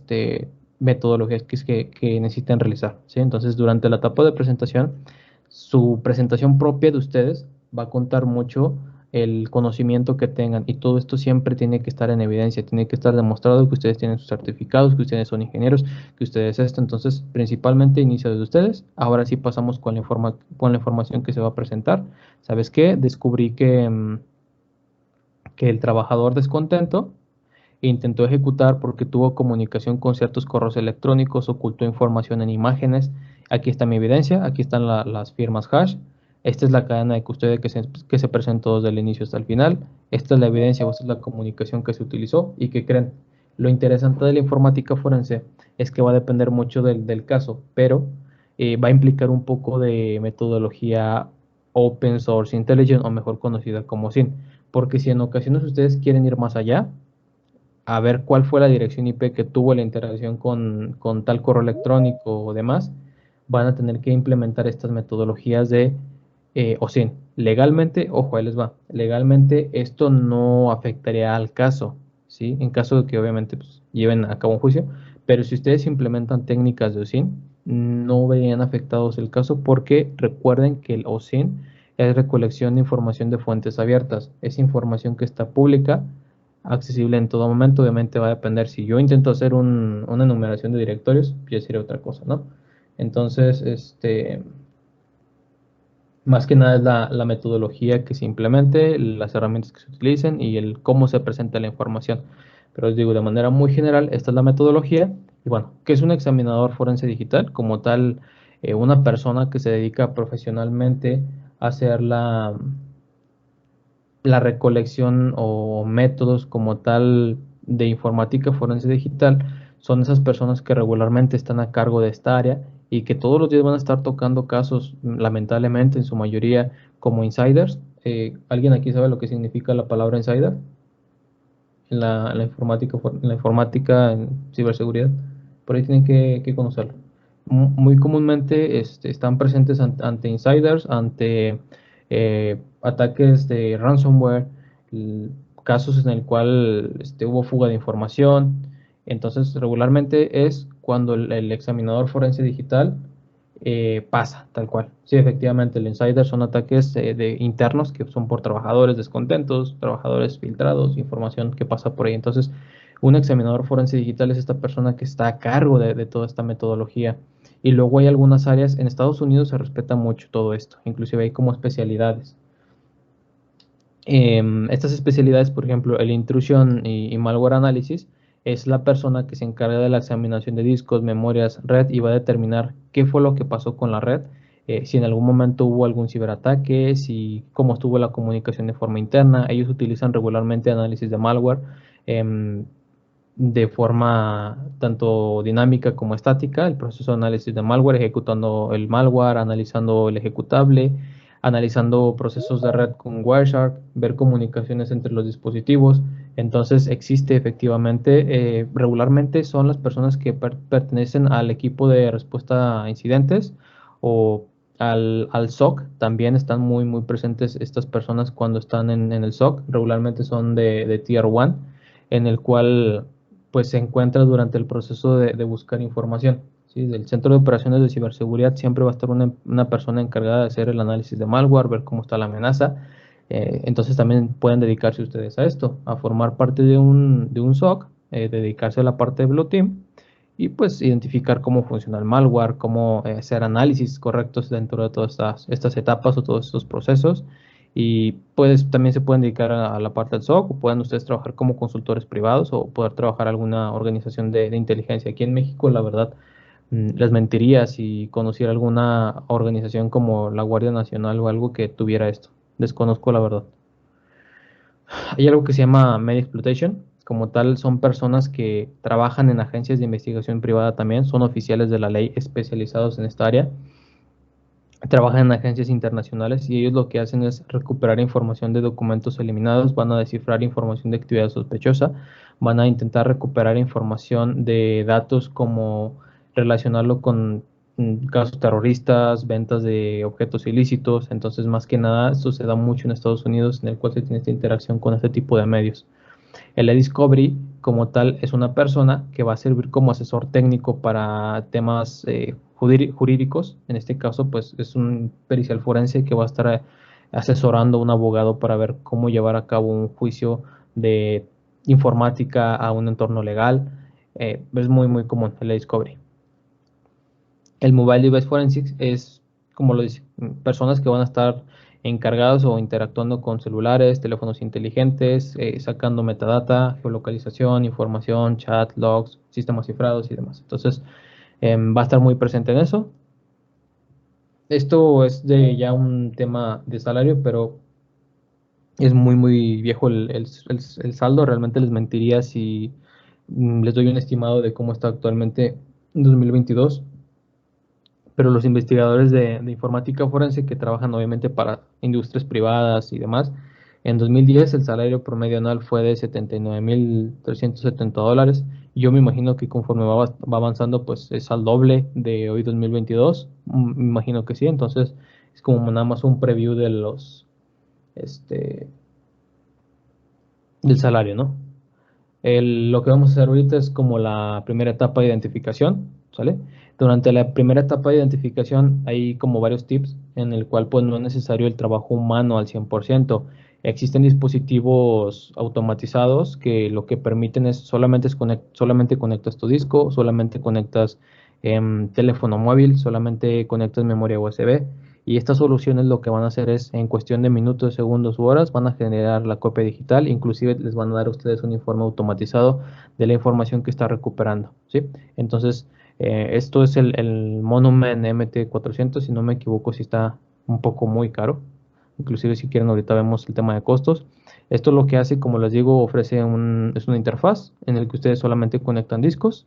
S1: metodología que necesiten realizar, ¿sí? Entonces, durante la etapa de presentación, su presentación propia de ustedes va a contar mucho el conocimiento que tengan y todo esto siempre tiene que estar en evidencia, tiene que estar demostrado que ustedes tienen sus certificados, que ustedes son ingenieros, que ustedes esto, entonces principalmente inicio de ustedes, ahora sí pasamos con la información que se va a presentar. ¿Sabes qué? Descubrí que el trabajador descontento intentó ejecutar porque tuvo comunicación con ciertos correos electrónicos, ocultó información en imágenes. Aquí está mi evidencia, aquí están las firmas hash. Esta es la cadena de custodia que se presentó desde el inicio hasta el final. Esta es la evidencia o esta es la comunicación que se utilizó y que creen. Lo interesante de la informática forense es que va a depender mucho del caso, pero va a implicar un poco de metodología Open Source Intelligence o mejor conocida como SIN. Porque si en ocasiones ustedes quieren ir más allá, a ver cuál fue la dirección IP que tuvo la interacción con tal correo electrónico o demás, van a tener que implementar estas metodologías de OSINT. Legalmente, ojo, ahí les va, legalmente esto no afectaría al caso, ¿sí? En caso de que obviamente pues, lleven a cabo un juicio, pero si ustedes implementan técnicas de OSINT, no verían afectados el caso porque recuerden que el OSINT es recolección de información de fuentes abiertas, es información que está pública, accesible en todo momento. Obviamente va a depender si yo intento hacer una enumeración de directorios, ya sería otra cosa, ¿no? Entonces, más que nada es la metodología que se implemente, las herramientas que se utilicen y el cómo se presenta la información. Pero os digo, de manera muy general, esta es la metodología. Y bueno, ¿qué es un examinador forense digital? Como tal, una persona que se dedica profesionalmente a hacer la recolección o métodos como tal de informática forense digital son esas personas que regularmente están a cargo de esta área y que todos los días van a estar tocando casos, lamentablemente, en su mayoría como insiders. ¿Alguien aquí sabe lo que significa la palabra insider en la informática, en ciberseguridad? Por ahí tienen que conocerlo. Muy comúnmente están presentes ante insiders, ante ataques de ransomware, casos en el cual hubo fuga de información. Entonces, regularmente es cuando el examinador forense digital pasa tal cual. Sí, efectivamente, el insider son ataques de internos que son por trabajadores descontentos, trabajadores filtrados, información que pasa por ahí. Entonces, un examinador forense digital es esta persona que está a cargo de toda esta metodología. Y luego hay algunas áreas, en Estados Unidos se respeta mucho todo esto, inclusive hay como especialidades. Estas especialidades, por ejemplo, el intrusion y malware análisis, es la persona que se encarga de la examinación de discos, memorias, red y va a determinar qué fue lo que pasó con la red, si en algún momento hubo algún ciberataque, si cómo estuvo la comunicación de forma interna. Ellos utilizan regularmente análisis de malware em, de forma tanto dinámica como estática, el proceso de análisis de malware, ejecutando el malware, analizando el ejecutable, analizando procesos de red con Wireshark, ver comunicaciones entre los dispositivos. Entonces existe efectivamente, regularmente son las personas que pertenecen al equipo de respuesta a incidentes o al SOC. También están muy presentes estas personas cuando están en el SOC. Regularmente son de Tier 1, en el cual pues se encuentra durante el proceso de buscar información. ¿Sí? Del Centro de Operaciones de Ciberseguridad siempre va a estar una persona encargada de hacer el análisis de malware, ver cómo está la amenaza. Entonces también pueden dedicarse ustedes a esto, a formar parte de un SOC, dedicarse a la parte de Blue Team y pues identificar cómo funciona el malware, cómo hacer análisis correctos dentro de todas estas etapas o todos estos procesos. Y pues también se pueden dedicar a la parte del SOC o pueden ustedes trabajar como consultores privados o poder trabajar en alguna organización de inteligencia. Aquí en México, la verdad, les mentiría si conociera alguna organización como la Guardia Nacional o algo que tuviera esto. Desconozco la verdad. Hay algo que se llama Media Exploitation. Como tal, son personas que trabajan en agencias de investigación privada también, son oficiales de la ley especializados en esta área, trabajan en agencias internacionales y ellos lo que hacen es recuperar información de documentos eliminados, van a descifrar información de actividad sospechosa, van a intentar recuperar información de datos como relacionarlo con casos terroristas, ventas de objetos ilícitos. Entonces, más que nada, esto se da mucho en Estados Unidos, en el cual se tiene esta interacción con este tipo de medios. El e-discovery, como tal, es una persona que va a servir como asesor técnico para temas jurídicos. En este caso, pues es un pericial forense que va a estar asesorando a un abogado para ver cómo llevar a cabo un juicio de informática a un entorno legal. Es muy común el e-discovery. El Mobile Device Forensics es, como lo dice, personas que van a estar encargados o interactuando con celulares, teléfonos inteligentes, sacando metadata, geolocalización, información, chat, logs, sistemas cifrados y demás. Entonces, va a estar muy presente en eso. Esto es de ya un tema de salario, pero es muy viejo el saldo. Realmente les mentiría si les doy un estimado de cómo está actualmente en 2022, pero los investigadores de informática forense que trabajan obviamente para industrias privadas y demás, en 2010 el salario promedio anual fue de $79,370. Yo me imagino que conforme va avanzando, pues es al doble de hoy 2022. Me imagino que sí. Entonces es como nada más un preview este, del salario, ¿no? Lo que vamos a hacer ahorita es como la primera etapa de identificación, ¿sale? Durante la primera etapa de identificación hay como varios tips en el cual pues no es necesario el trabajo humano al 100%. Existen dispositivos automatizados que lo que permiten es solamente conectas tu disco, solamente conectas teléfono móvil, solamente conectas memoria USB. Y estas soluciones lo que van a hacer es, en cuestión de minutos, segundos u horas, van a generar la copia digital, inclusive les van a dar a ustedes un informe automatizado de la información que está recuperando, ¿sí? Entonces, esto es el Monument MT400, si no me equivoco, si está un poco muy caro. Inclusive si quieren ahorita vemos el tema de costos. Esto lo que hace, como les digo, es una interfaz en el que ustedes solamente conectan discos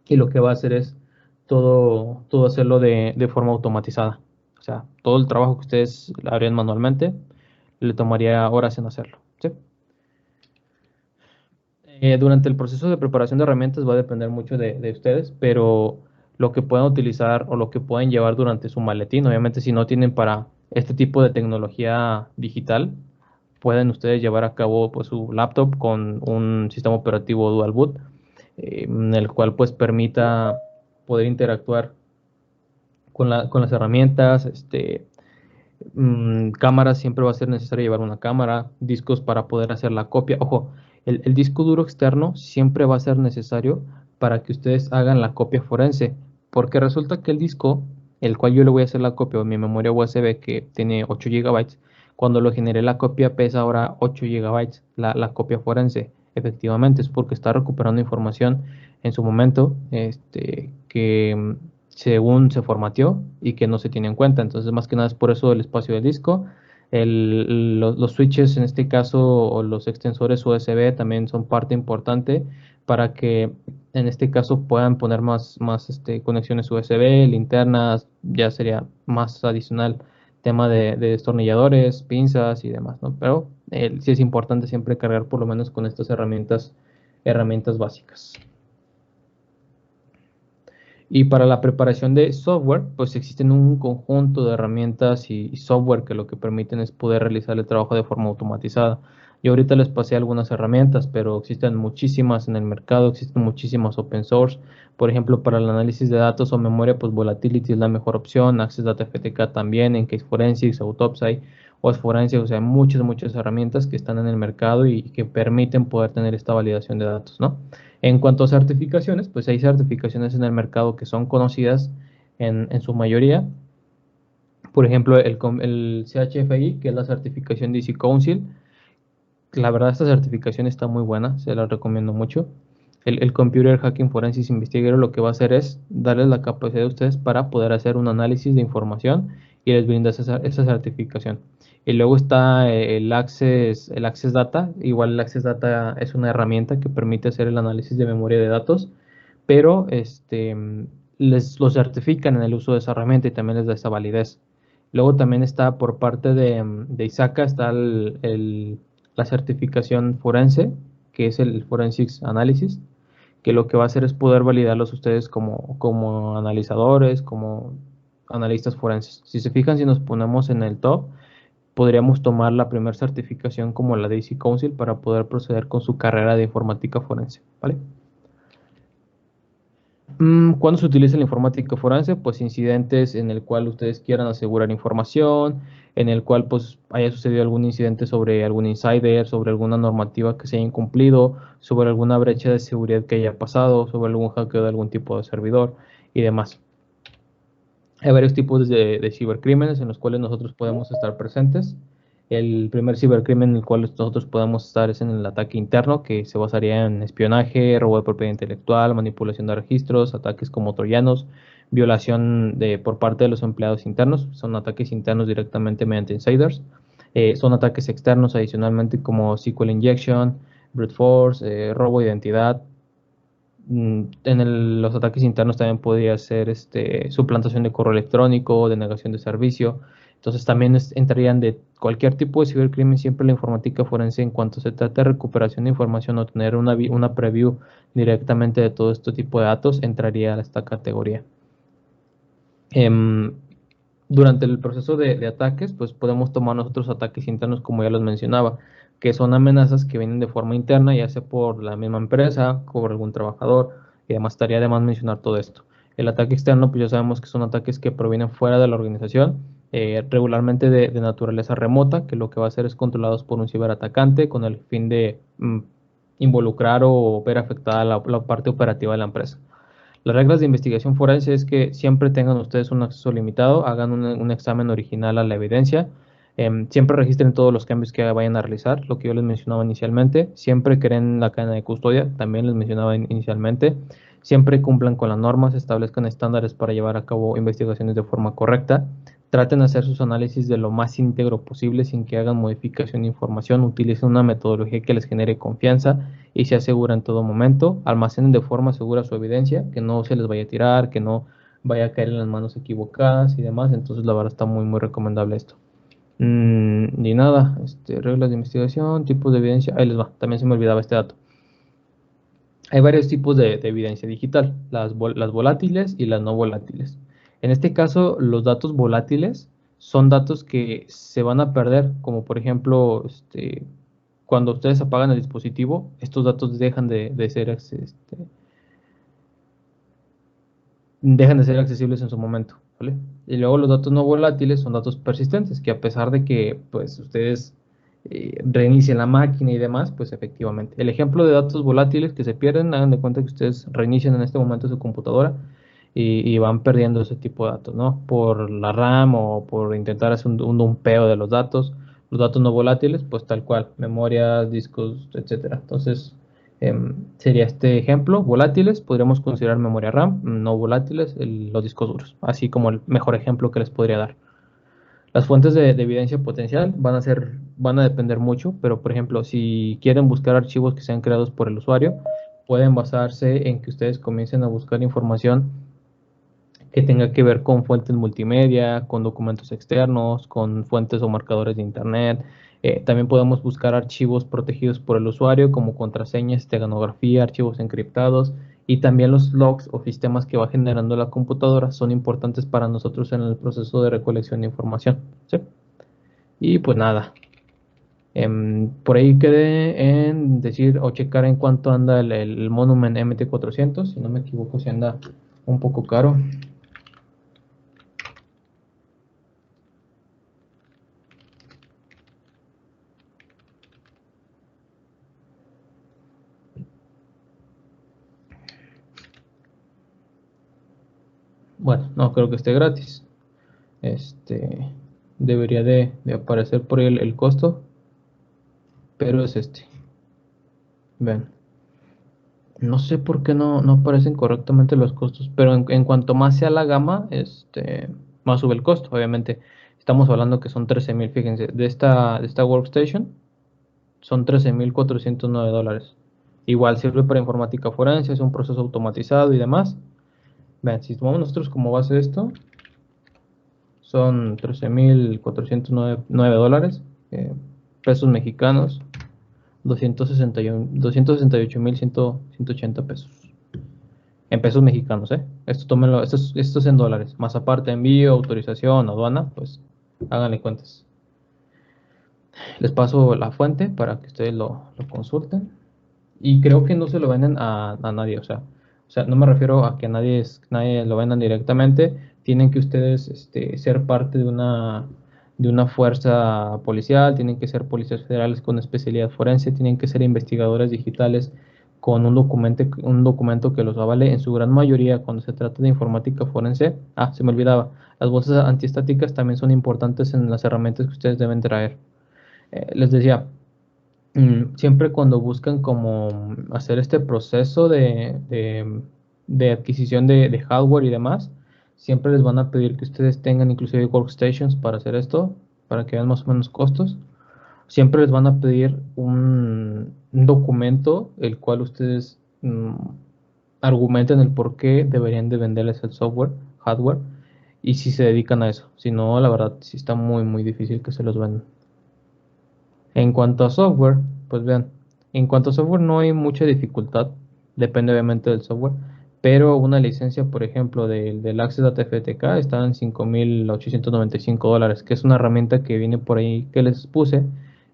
S1: y lo que va a hacer es todo hacerlo de forma automatizada. O sea, todo el trabajo que ustedes harían manualmente, le tomaría horas en hacerlo, ¿sí? Durante el proceso de preparación de herramientas va a depender mucho de ustedes, pero lo que puedan utilizar o lo que pueden llevar durante su maletín, obviamente si no tienen para este tipo de tecnología digital, pueden ustedes llevar a cabo pues, su laptop con un sistema operativo dual boot, en el cual pues permita poder interactuar con las herramientas, cámaras, siempre va a ser necesario llevar una cámara, discos para poder hacer la copia. Ojo, el disco duro externo siempre va a ser necesario para que ustedes hagan la copia forense, porque resulta que el disco, el cual yo le voy a hacer la copia, o mi memoria USB que tiene 8 gigabytes, cuando lo generé la copia pesa ahora 8 gigabytes, la copia forense. Efectivamente, es porque está recuperando información en su momento, que según se formateó y que no se tiene en cuenta. Entonces, más que nada es por eso el espacio del disco. Los switches, en este caso, o los extensores USB también son parte importante para que, en este caso, puedan poner más conexiones USB, linternas, ya sería más adicional tema de destornilladores, pinzas y demás, ¿no? Pero sí es importante siempre cargar por lo menos con estas herramientas básicas. Y para la preparación de software, pues existen un conjunto de herramientas y software que lo que permiten es poder realizar el trabajo de forma automatizada. Yo ahorita les pasé algunas herramientas, pero existen muchísimas en el mercado, existen muchísimas open source. Por ejemplo, para el análisis de datos o memoria, pues Volatility es la mejor opción, Access Data FTK también, Encase Forensics, Autopsy, OS Forensics, o sea, muchas herramientas que están en el mercado y que permiten poder tener esta validación de datos, ¿no? En cuanto a certificaciones, pues hay certificaciones en el mercado que son conocidas en su mayoría. Por ejemplo, el CHFI, que es la certificación de Easy Council. La verdad, esta certificación está muy buena, se la recomiendo mucho. El Computer Hacking Forensics Investigator lo que va a hacer es darles la capacidad a ustedes para poder hacer un análisis de información y les brinda esa certificación. Y luego está el Access Data. Igual el Access Data es una herramienta que permite hacer el análisis de memoria de datos, pero les lo certifican en el uso de esa herramienta y también les da esa validez. Luego también está por parte de ISACA, está la certificación forense, que es el Forensics Analysis, que lo que va a hacer es poder validarlos ustedes como analizadores, como analistas forenses. Si se fijan, si nos ponemos en el top, podríamos tomar la primera certificación como la de Easy Council para poder proceder con su carrera de informática forense, ¿vale? ¿Cuándo se utiliza la informática forense? Pues incidentes en el cual ustedes quieran asegurar información, en el cual pues haya sucedido algún incidente sobre algún insider, sobre alguna normativa que se haya incumplido, sobre alguna brecha de seguridad que haya pasado, sobre algún hackeo de algún tipo de servidor y demás. Hay varios tipos de cibercrímenes en los cuales nosotros podemos estar presentes. El primer cibercrimen en el cual nosotros podemos estar es en el ataque interno, que se basaría en espionaje, robo de propiedad intelectual, manipulación de registros, ataques como troyanos, violación por parte de los empleados internos. Son ataques internos directamente mediante insiders. Son ataques externos adicionalmente como SQL injection, brute force, robo de identidad. Los ataques internos también podría ser suplantación de correo electrónico, denegación de servicio. Entonces también entrarían de cualquier tipo de cibercrimen, siempre la informática forense en cuanto se trata de recuperación de información o tener una preview directamente de todo este tipo de datos, entraría a esta categoría. Em, Durante el proceso de ataques, pues podemos tomar nosotros ataques internos, como ya los mencionaba, que son amenazas que vienen de forma interna, ya sea por la misma empresa, por algún trabajador, y además estaría de más mencionar todo esto. El ataque externo, pues ya sabemos que son ataques que provienen fuera de la organización, regularmente de naturaleza remota, que lo que va a hacer es controlados por un ciberatacante con el fin de involucrar o ver afectada la parte operativa de la empresa. Las reglas de investigación forense es que siempre tengan ustedes un acceso limitado, hagan un examen original a la evidencia, siempre registren todos los cambios que vayan a realizar, lo que yo les mencionaba inicialmente, siempre creen la cadena de custodia, también les mencionaba inicialmente, siempre cumplan con las normas, establezcan estándares para llevar a cabo investigaciones de forma correcta, traten de hacer sus análisis de lo más íntegro posible sin que hagan modificación de información, utilicen una metodología que les genere confianza y se asegura en todo momento, almacenen de forma segura su evidencia, que no se les vaya a tirar, que no vaya a caer en las manos equivocadas y demás. Entonces, la verdad está muy recomendable esto. Y nada, reglas de investigación, tipos de evidencia. Ahí les va, también se me olvidaba este dato. Hay varios tipos de evidencia digital, las volátiles y las no volátiles. En este caso, los datos volátiles son datos que se van a perder, como por ejemplo, cuando ustedes apagan el dispositivo, estos datos dejan de ser accesibles en su momento. ¿vale? Y luego los datos no volátiles son datos persistentes, que a pesar de que pues ustedes reinicien la máquina y demás, pues efectivamente. El ejemplo de datos volátiles que se pierden, hagan de cuenta que ustedes reinician en este momento su computadora y van perdiendo ese tipo de datos, ¿no? Por la RAM o por intentar hacer un dumpeo de los datos. Los datos no volátiles, pues tal cual, memorias, discos, etcétera. Entonces, sería este ejemplo. Volátiles, podríamos considerar memoria RAM, no volátiles, los discos duros, así como el mejor ejemplo que les podría dar. Las fuentes de evidencia potencial van a depender mucho, pero por ejemplo, si quieren buscar archivos que sean creados por el usuario, pueden basarse en que ustedes comiencen a buscar información que tenga que ver con fuentes multimedia, con documentos externos, con fuentes o marcadores de internet. También podemos buscar archivos protegidos por el usuario, como contraseñas, esteganografía, archivos encriptados, y también los logs o sistemas que va generando la computadora son importantes para nosotros en el proceso de recolección de información, ¿sí? Y pues nada, por ahí quedé en decir o checar en cuánto anda el Monument MT400, si no me equivoco, si anda un poco caro. Bueno, no creo que esté gratis. Este debería de aparecer por ahí el costo, pero es este. Ven, no sé por qué no aparecen correctamente los costos, pero en cuanto más sea la gama, más sube el costo. Obviamente, estamos hablando que son 13,000, fíjense, de esta workstation son $13,409. Igual sirve para informática forense, es un proceso automatizado y demás. Vean, si tomamos nosotros como base esto, son $13,409, pesos mexicanos, 268,180 pesos. En pesos mexicanos, ¿eh? Esto tómenlo, esto es en dólares. Más aparte, envío, autorización, aduana, pues háganle cuentas. Les paso la fuente para que ustedes lo consulten. Y creo que no se lo venden a nadie, o sea, no me refiero a que nadie lo vendan directamente, tienen que ustedes ser parte de una fuerza policial, tienen que ser policías federales con especialidad forense, tienen que ser investigadores digitales con un documento que los avale en su gran mayoría cuando se trata de informática forense. Ah, se me olvidaba, las bolsas antiestáticas también son importantes en las herramientas que ustedes deben traer. Les decía, siempre cuando buscan como hacer este proceso de adquisición de hardware y demás, siempre les van a pedir que ustedes tengan inclusive workstations para hacer esto, para que vean más o menos costos. Siempre les van a pedir un documento el cual ustedes argumenten el por qué deberían de venderles el software, hardware, y si se dedican a eso. Si no, la verdad, sí está muy, muy difícil que se los vendan. En cuanto a software, pues vean, en cuanto a software no hay mucha dificultad, depende obviamente del software, pero una licencia, por ejemplo, del Access Data FTK está en $5,895, que es una herramienta que viene por ahí que les puse,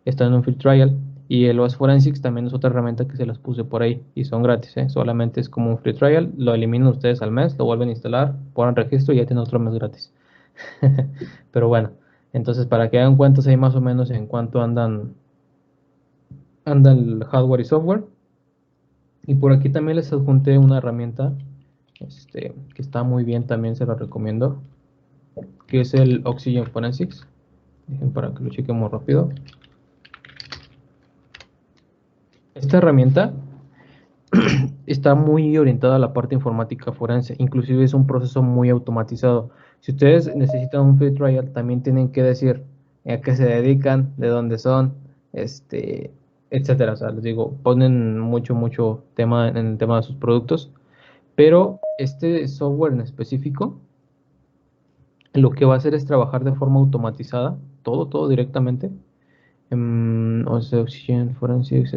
S1: está en un free trial, y el OS Forensics también es otra herramienta que se las puse por ahí, y son gratis, solamente es como un free trial, lo eliminan ustedes al mes, lo vuelven a instalar, ponen registro y ya tienen otro mes gratis. Pero bueno, entonces para que hagan cuentas ahí más o menos en cuánto anda el hardware y software. Y por aquí también les adjunté una herramienta que está muy bien, también se la recomiendo, que es el Oxygen Forensics. Dejen para que lo chequemos rápido. Esta herramienta está muy orientada a la parte informática forense, inclusive es un proceso muy automatizado. Si ustedes necesitan un free trial, también tienen que decir a qué se dedican, de dónde son, etcétera. O sea, les digo, ponen mucho tema en el tema de sus productos, pero este software en específico lo que va a hacer es trabajar de forma automatizada, todo directamente. O sea, Oxygen Forensics,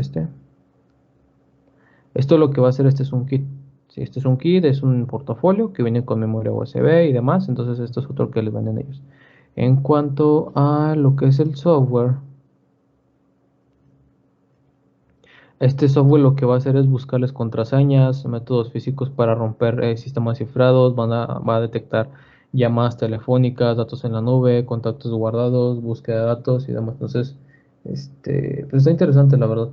S1: Esto lo que va a hacer, este es un kit. Si este es un kit, es un portafolio que viene con memoria USB y demás. Entonces, esto es otro que les venden ellos. En cuanto a lo que es el software, este software lo que va a hacer es buscarles contraseñas, métodos físicos para romper sistemas cifrados, va a detectar llamadas telefónicas, datos en la nube, contactos guardados, búsqueda de datos y demás. Entonces, pues está interesante, la verdad.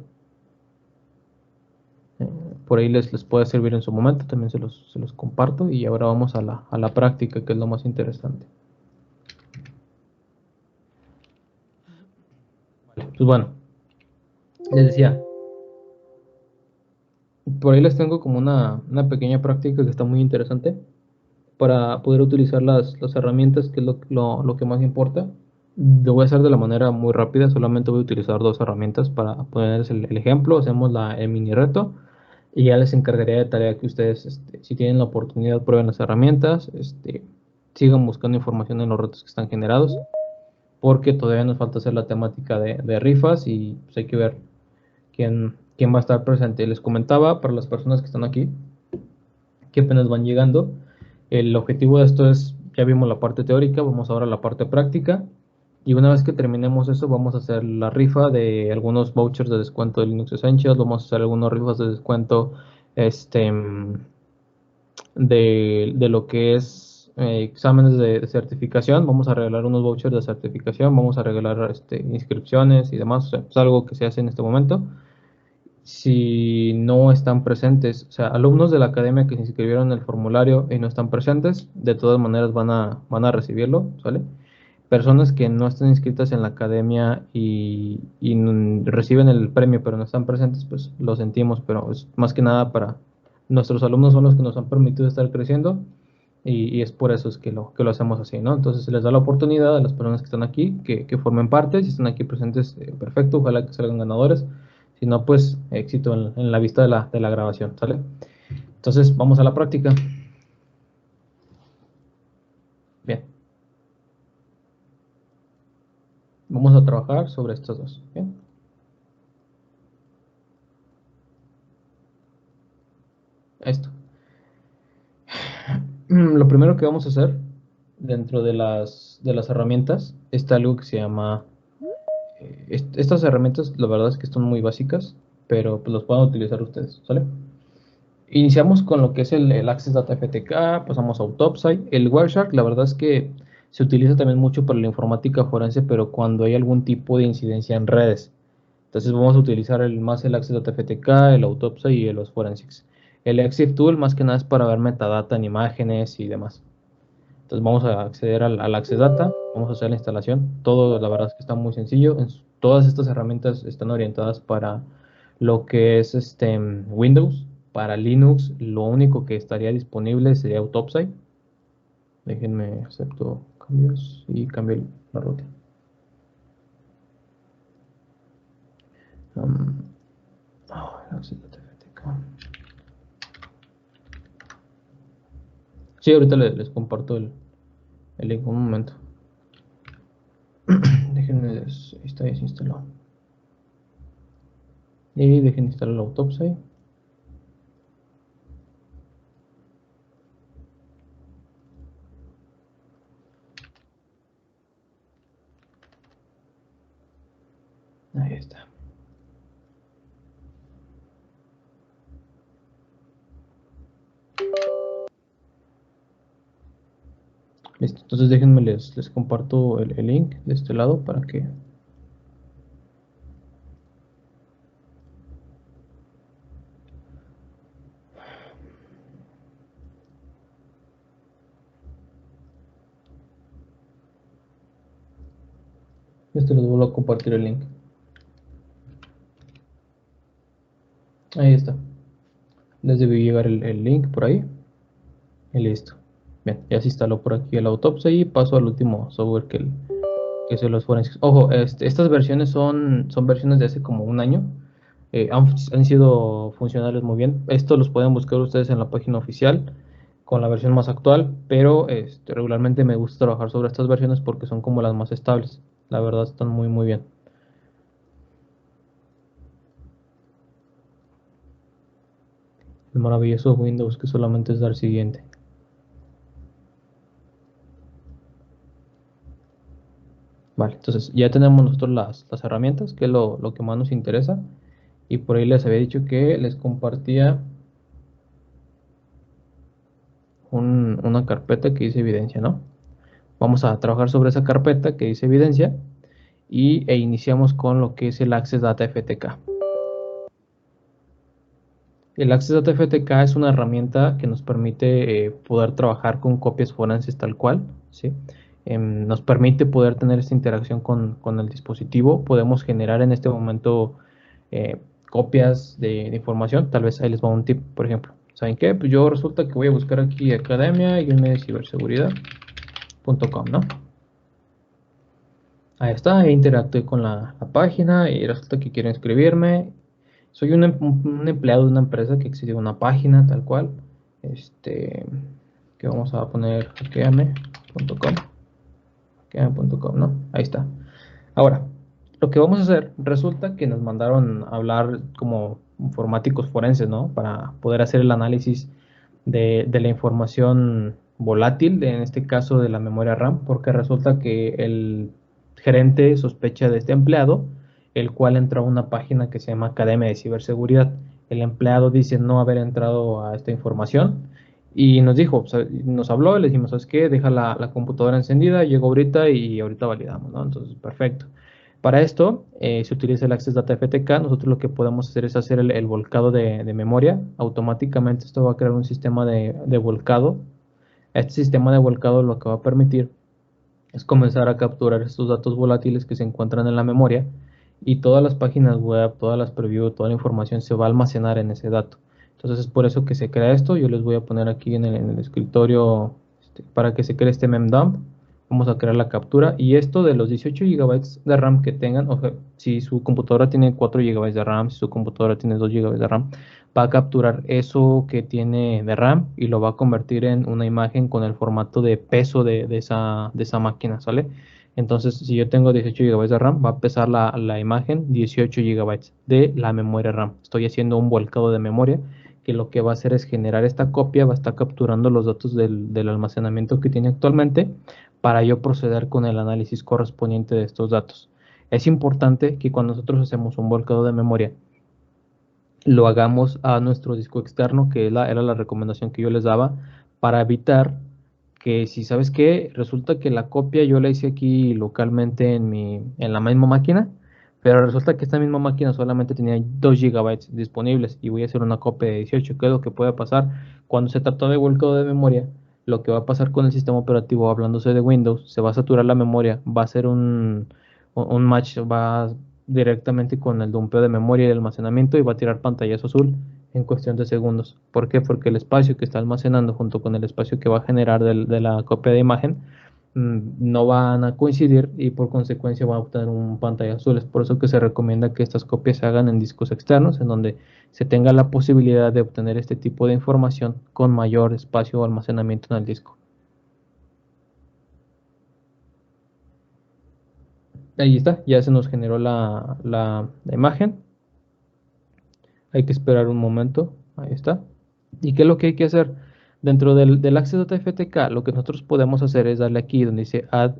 S1: Eh, por ahí les puede servir en su momento, también se los comparto. Y ahora vamos a la práctica, que es lo más interesante. Pues bueno, les decía, por ahí les tengo como una pequeña práctica que está muy interesante para poder utilizar las herramientas, que es lo que más importa. Lo voy a hacer de la manera muy rápida, solamente voy a utilizar dos herramientas para ponerles el ejemplo. Hacemos el mini reto y ya les encargaría de tarea que ustedes, si tienen la oportunidad, prueben las herramientas, sigan buscando información en los retos que están generados, porque todavía nos falta hacer la temática de rifas y pues hay que ver quién va a estar presente. Les comentaba, para las personas que están aquí, que apenas van llegando, el objetivo de esto es, ya vimos la parte teórica, vamos ahora a la parte práctica. Y una vez que terminemos eso, vamos a hacer la rifa de algunos vouchers de descuento de Linux Essentials, vamos a hacer algunos rifas de descuento este, de lo que es exámenes de certificación. Vamos a regalar unos vouchers de certificación, vamos a regalar inscripciones y demás. O sea, es algo que se hace en este momento. Si no están presentes, o sea, alumnos de la academia que se inscribieron en el formulario y no están presentes, de todas maneras van a recibirlo, ¿sale? Personas que no están inscritas en la academia y reciben el premio pero no están presentes, pues lo sentimos, pero es más que nada para nuestros alumnos, son los que nos han permitido estar creciendo y es por eso es que lo hacemos así, ¿no? Entonces se les da la oportunidad a las personas que están aquí que formen parte. Si están aquí presentes, perfecto, ojalá que salgan ganadores. Si no, pues éxito en la vista de la grabación, ¿sale? Entonces vamos a la práctica. Bien, vamos a trabajar sobre estos dos. Bien. Esto. Lo primero que vamos a hacer dentro de las herramientas está algo que se llama. Estas herramientas, la verdad es que son muy básicas, pero pues los pueden utilizar ustedes, ¿sale? Iniciamos con lo que es el Access Data FTK, pasamos a Autopsy. El Wireshark, la verdad es que se utiliza también mucho para la informática forense, pero cuando hay algún tipo de incidencia en redes. Entonces vamos a utilizar más el Access Data FTK, el Autopsy y los Forensics. El EXIF Tool más que nada es para ver metadata en imágenes y demás. Entonces vamos a acceder al Access Data, vamos a hacer la instalación. Todo, la verdad es que está muy sencillo. Todas estas herramientas están orientadas para lo que es Windows. Para Linux, lo único que estaría disponible sería Autopsy. Déjenme acepto cambios y cambio la ruta. Access Data FTK. Sí, ahorita les comparto el link un momento. Déjenme, está desinstalado. Y dejen instalar la Autopsy. Ahí está. Listo. Entonces déjenme les comparto el link de este lado para que. Les vuelvo a compartir el link. Ahí está. Les debe llegar el link por ahí. Y listo. Bien, ya se instaló por aquí el Autopsy y paso al último software que es los Forensics. Ojo, estas versiones son versiones de hace como un año. Han sido funcionales muy bien. Esto los pueden buscar ustedes en la página oficial con la versión más actual, pero regularmente me gusta trabajar sobre estas versiones porque son como las más estables. La verdad están muy muy bien. El maravilloso Windows que solamente es dar siguiente. Vale, entonces ya tenemos nosotros las herramientas, que es lo que más nos interesa. Y por ahí les había dicho que les compartía una carpeta que dice evidencia, ¿no? Vamos a trabajar sobre esa carpeta que dice evidencia e iniciamos con lo que es el Access Data FTK. El Access Data FTK es una herramienta que nos permite poder trabajar con copias forenses tal cual, ¿sí? Nos permite poder tener esta interacción con el dispositivo. Podemos generar en este momento copias de información. Tal vez ahí les va un tip, por ejemplo. ¿Saben qué? Pues yo resulta que voy a buscar aquí academia-ciberseguridad.com, ¿no? Ahí está, interactué con la página y resulta que quiero inscribirme. Soy un empleado de una empresa que existe una página tal cual, que vamos a poner hackeame.com, ¿no? Ahí está. Ahora, lo que vamos a hacer, resulta que nos mandaron a hablar como informáticos forenses, ¿no? Para poder hacer el análisis de la información volátil, en este caso de la memoria RAM, porque resulta que el gerente sospecha de este empleado, el cual entró a una página que se llama Academia de Ciberseguridad. El empleado dice no haber entrado a esta información y nos dijo, o sea, nos habló y le dijimos, ¿sabes qué? Deja la computadora encendida, llego ahorita y ahorita validamos, ¿no? Entonces, perfecto. Para esto se utiliza el Access Data FTK. Nosotros lo que podemos hacer es hacer el volcado de memoria. Automáticamente esto va a crear un sistema de volcado. Este sistema de volcado lo que va a permitir es comenzar a capturar estos datos volátiles que se encuentran en la memoria y todas las páginas web, todas las previews, toda la información se va a almacenar en ese dato. Entonces es por eso que se crea esto. Yo les voy a poner aquí en el escritorio para que se cree este memdump. Vamos a crear la captura y esto de los 18 GB de RAM que tengan, o sea, si su computadora tiene 4 GB de RAM, si su computadora tiene 2 GB de RAM, va a capturar eso que tiene de RAM y lo va a convertir en una imagen con el formato de peso de esa máquina, ¿sale? Entonces, si yo tengo 18 GB de RAM, va a pesar la imagen 18 GB de la memoria RAM. Estoy haciendo un volcado de memoria que lo que va a hacer es generar esta copia, va a estar capturando los datos del almacenamiento que tiene actualmente para yo proceder con el análisis correspondiente de estos datos. Es importante que cuando nosotros hacemos un volcado de memoria, lo hagamos a nuestro disco externo, que era la recomendación que yo les daba, para evitar que si sabes que resulta que la copia yo la hice aquí localmente en la misma máquina, pero resulta que esta misma máquina solamente tenía 2 gigabytes disponibles y voy a hacer una copia de 18. ¿Qué es lo que puede pasar? Cuando se trata de volcado de memoria, lo que va a pasar con el sistema operativo, hablándose de Windows, se va a saturar la memoria, va a ser un match, va directamente con el dumpeo de memoria y el almacenamiento y va a tirar pantallazo azul en cuestión de segundos. ¿Por qué? Porque el espacio que está almacenando junto con el espacio que va a generar de la copia de imagen no van a coincidir y por consecuencia va a obtener un pantallazo azul. Es por eso que se recomienda que estas copias se hagan en discos externos, en donde se tenga la posibilidad de obtener este tipo de información con mayor espacio o almacenamiento en el disco. Ahí está, ya se nos generó la imagen. Hay que esperar un momento. Ahí está. ¿Y qué es lo que hay que hacer? Dentro del Access Data FTK, lo que nosotros podemos hacer es darle aquí donde dice add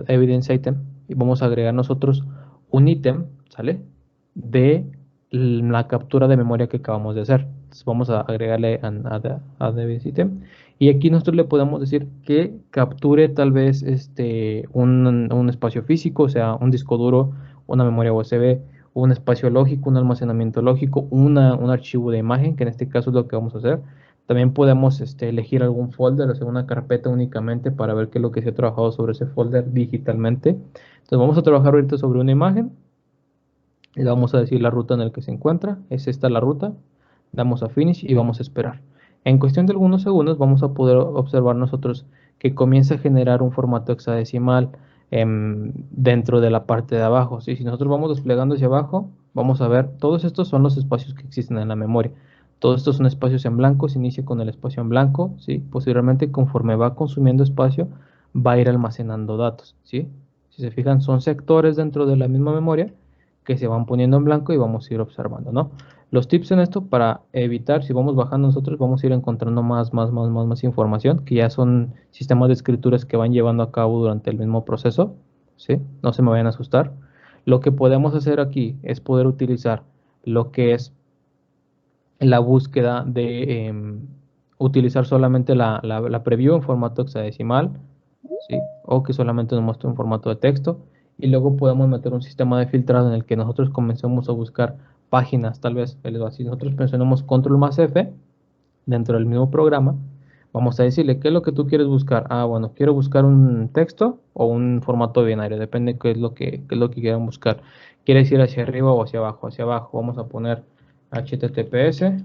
S1: Evidence Item y vamos a agregar nosotros un ítem, ¿sale? De la captura de memoria que acabamos de hacer. Entonces vamos a agregarle add Evidence Item y aquí nosotros le podemos decir que capture tal vez un espacio físico, o sea, un disco duro, una memoria USB, un espacio lógico, un almacenamiento lógico, un archivo de imagen, que en este caso es lo que vamos a hacer. También podemos elegir algún folder, o sea, una carpeta únicamente para ver qué es lo que se ha trabajado sobre ese folder digitalmente. Entonces vamos a trabajar ahorita sobre una imagen y le vamos a decir la ruta en la que se encuentra. Es esta la ruta. Damos a Finish y vamos a esperar. En cuestión de algunos segundos vamos a poder observar nosotros que comienza a generar un formato hexadecimal dentro de la parte de abajo. ¿Sí? Si nosotros vamos desplegando hacia abajo, vamos a ver, todos estos son los espacios que existen en la memoria. Todos estos son espacios en blanco, se inicia con el espacio en blanco, ¿sí? Posteriormente, conforme va consumiendo espacio, va a ir almacenando datos, ¿sí? Si se fijan, son sectores dentro de la misma memoria que se van poniendo en blanco y vamos a ir observando, ¿no? Los tips en esto para evitar, si vamos bajando nosotros, vamos a ir encontrando más información, que ya son sistemas de escrituras que van llevando a cabo durante el mismo proceso, ¿sí? No se me vayan a asustar. Lo que podemos hacer aquí es poder utilizar lo que es la búsqueda de utilizar solamente la preview en formato hexadecimal, ¿sí? O que solamente nos muestre un formato de texto. Y luego podemos meter un sistema de filtrado en el que nosotros comencemos a buscar páginas, tal vez, si nosotros presionamos control más F dentro del mismo programa, vamos a decirle qué es lo que tú quieres buscar. Ah, bueno, quiero buscar un texto o un formato binario, depende qué es lo que quieran buscar. ¿Quieres ir hacia arriba o hacia abajo? Hacia abajo vamos a poner HTTPS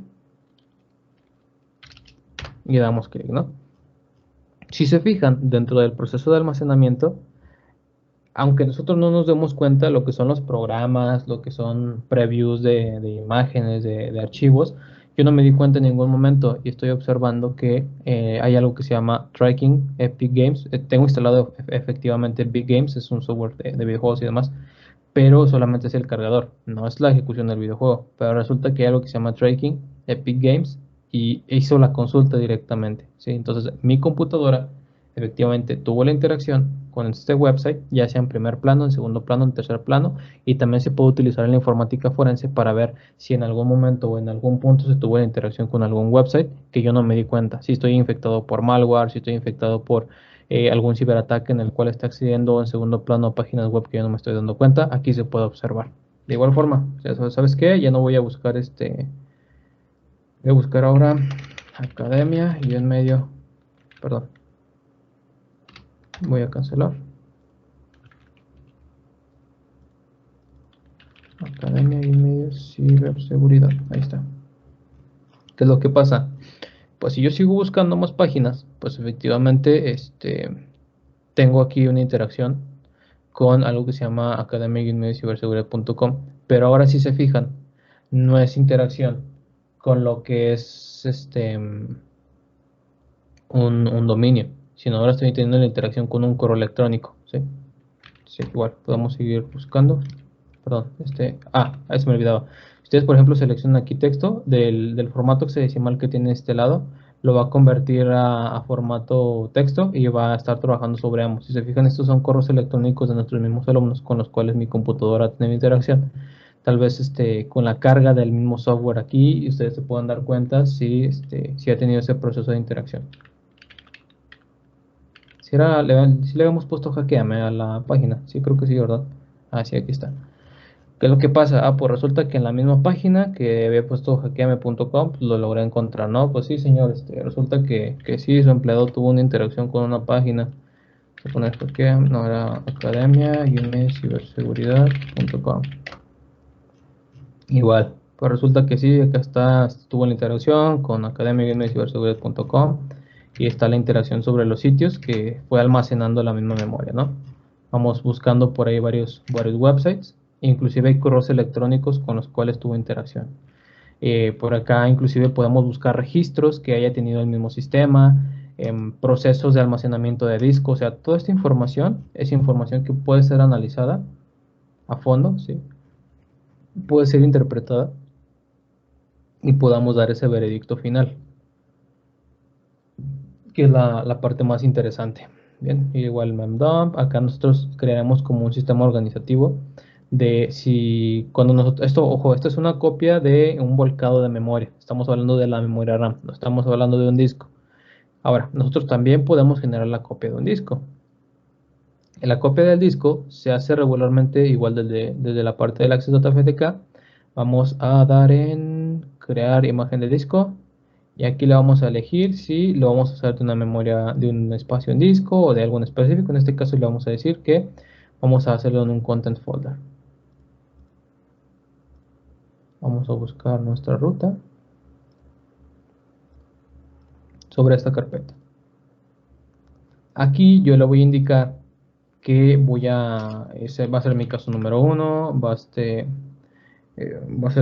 S1: y damos clic, ¿no? Si se fijan, dentro del proceso de almacenamiento, aunque nosotros no nos demos cuenta lo que son los programas, lo que son previews de imágenes, de archivos, yo no me di cuenta en ningún momento y estoy observando que hay algo que se llama Tracking Epic Games. Tengo instalado efectivamente Big Games, es un software de videojuegos y demás, pero solamente es el cargador, no es la ejecución del videojuego. Pero resulta que hay algo que se llama Tracking Epic Games y hizo la consulta directamente, ¿sí? Entonces mi computadora efectivamente tuvo la interacción con este website, ya sea en primer plano, en segundo plano, en tercer plano, y también se puede utilizar en la informática forense para ver si en algún momento o en algún punto se tuvo la interacción con algún website que yo no me di cuenta, si estoy infectado por malware, si estoy infectado por algún ciberataque en el cual está accediendo en segundo plano a páginas web que yo no me estoy dando cuenta, aquí se puede observar. De igual forma, ¿sabes qué? Ya no voy a buscar voy a buscar ahora academia y en medio, perdón, voy a cancelar. Academia y medio ciberseguridad. Ahí está. ¿Qué es lo que pasa? Pues si yo sigo buscando más páginas, pues efectivamente tengo aquí una interacción con algo que se llama academia-ciberseguridad.com. Pero ahora si se fijan, no es interacción con lo que es un dominio, sino ahora estoy teniendo la interacción con un correo electrónico. ¿Sí? Sí, igual, podemos seguir buscando. Perdón, ahí se me olvidaba. Ustedes, por ejemplo, seleccionan aquí texto del formato hexadecimal que tiene este lado, lo va a convertir a formato texto y va a estar trabajando sobre ambos. Si se fijan, estos son correos electrónicos de nuestros mismos alumnos con los cuales mi computadora tiene interacción. Tal vez con la carga del mismo software aquí, y ustedes se puedan dar cuenta si ha tenido ese proceso de interacción. Si le habíamos puesto hackeame a la página, sí, creo que sí, ¿verdad? Ah, sí, aquí está. ¿Qué es lo que pasa? Ah, pues resulta que en la misma página que había puesto hackeame.com, pues lo logré encontrar, ¿no? Pues sí, señor, resulta que sí, su empleado tuvo una interacción con una página. Voy a poner hackeame, no, era academia-ciberseguridad.com. Igual, pues resulta que sí, acá tuvo la interacción con academia-ciberseguridad.com y está la interacción sobre los sitios que fue almacenando la misma memoria, ¿no? Vamos buscando por ahí varios websites, inclusive hay correos electrónicos con los cuales tuvo interacción. Por acá inclusive podemos buscar registros que haya tenido el mismo sistema, procesos de almacenamiento de disco, o sea, toda esta información es información que puede ser analizada a fondo, ¿sí? Puede ser interpretada y podamos dar ese veredicto final, que es la parte más interesante. Bien, igual memdump, acá nosotros crearemos como un sistema organizativo de si cuando nosotros, ojo, esto es una copia de un volcado de memoria, estamos hablando de la memoria RAM, no estamos hablando de un disco. Ahora, nosotros también podemos generar la copia de un disco. La copia del disco se hace regularmente igual desde la parte del Access Data FTK. Vamos a dar en crear imagen de disco y aquí le vamos a elegir si lo vamos a usar de una memoria, de un espacio en disco o de algún específico. En este caso le vamos a decir que vamos a hacerlo en un content folder. Vamos a buscar nuestra ruta sobre esta carpeta. Aquí yo le voy a indicar que ese va a ser mi caso número 1, va a ser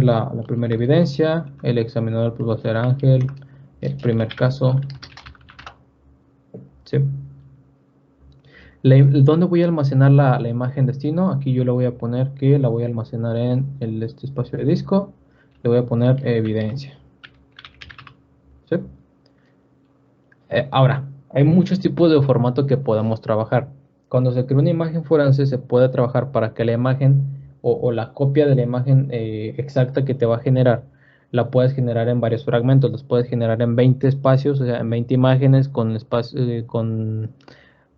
S1: la primera evidencia, el examinador pues va a ser Ángel, el primer caso, ¿sí? ¿Dónde voy a almacenar la imagen destino? Aquí yo le voy a poner que la voy a almacenar en este espacio de disco, le voy a poner evidencia, ¿sí? Ahora, hay muchos tipos de formato que podemos trabajar. Cuando se crea una imagen forense se puede trabajar para que la imagen o la copia de la imagen exacta que te va a generar, la puedes generar en varios fragmentos, los puedes generar en 20 espacios, o sea, en 20 imágenes con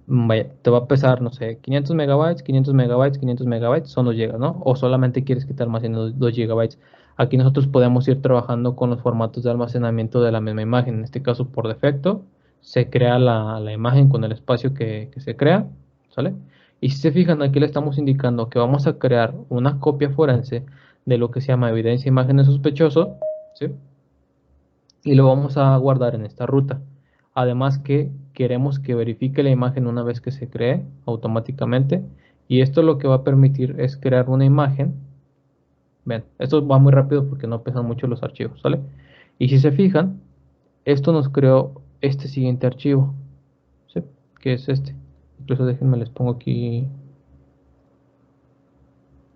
S1: vaya, te va a pesar, no sé, 500 megabytes, 500 megabytes, 500 megabytes, son 2 gigas, ¿no? O solamente quieres que te almacene 2 gigabytes. Aquí nosotros podemos ir trabajando con los formatos de almacenamiento de la misma imagen. En este caso, por defecto, se crea la imagen con el espacio que se crea, ¿sale? Y si se fijan, aquí le estamos indicando que vamos a crear una copia forense de lo que se llama evidencia de imágenes sospechosos, ¿sí? Y lo vamos a guardar en esta ruta. Además que queremos que verifique la imagen una vez que se cree automáticamente, y esto lo que va a permitir es crear una imagen. Ven, esto va muy rápido porque no pesan mucho los archivos, ¿sale? Y si se fijan, esto nos creó este siguiente archivo, ¿sí? Que es este. Incluso déjenme les pongo aquí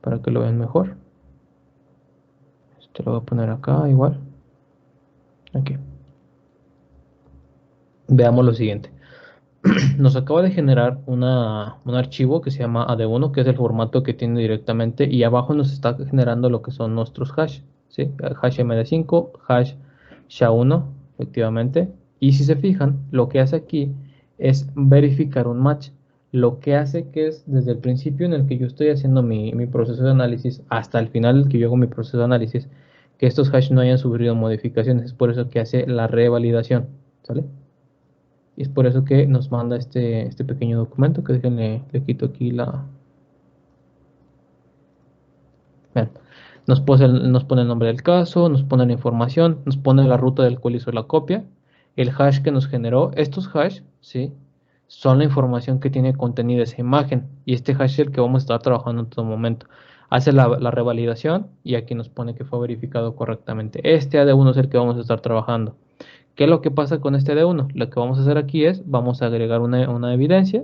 S1: para que lo vean mejor. Este lo voy a poner acá igual. Aquí. Veamos lo siguiente. Nos acaba de generar un archivo que se llama AD1, que es el formato que tiene directamente, y abajo nos está generando lo que son nuestros hash, ¿sí? Hash MD5, hash SHA-1, efectivamente. Y si se fijan, lo que hace aquí es verificar un match. Lo que hace que es desde el principio en el que yo estoy haciendo mi proceso de análisis hasta el final en el que yo hago mi proceso de análisis, que estos hash no hayan sufrido modificaciones. Es por eso que hace la revalidación, ¿sale? Y es por eso que nos manda este pequeño documento, que déjenle, le quito aquí la... Vean, nos pone el nombre del caso, nos pone la información, nos pone la ruta del cual hizo la copia, el hash que nos generó. Estos hash, ¿sí? Son la información que tiene contenida esa imagen, y este hash es el que vamos a estar trabajando en todo momento. Hace la revalidación y aquí nos pone que fue verificado correctamente. Este AD1 es el que vamos a estar trabajando. ¿Qué es lo que pasa con este D1? Lo que vamos a hacer aquí es, vamos a agregar una evidencia,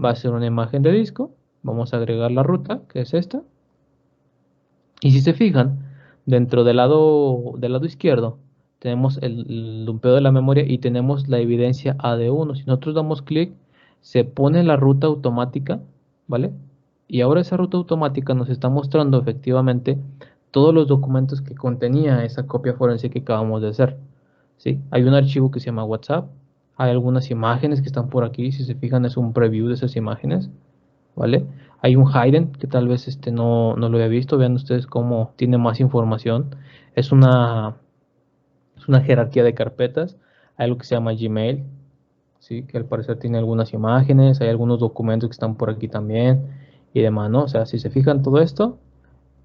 S1: va a ser una imagen de disco, vamos a agregar la ruta, que es esta, y si se fijan, dentro del lado izquierdo, tenemos el dumpeo de la memoria y tenemos la evidencia AD1. Si nosotros damos clic, se pone la ruta automática, ¿vale? Y ahora esa ruta automática nos está mostrando efectivamente todos los documentos que contenía esa copia forense que acabamos de hacer. ¿Sí? Hay un archivo que se llama WhatsApp, hay algunas imágenes que están por aquí, si se fijan es un preview de esas imágenes, ¿vale? Hay un hidden que tal vez no lo había visto, vean ustedes cómo tiene más información, es es una jerarquía de carpetas, hay algo que se llama Gmail, ¿sí? Que al parecer tiene algunas imágenes, hay algunos documentos que están por aquí también y demás, ¿no? O sea, si se fijan todo esto,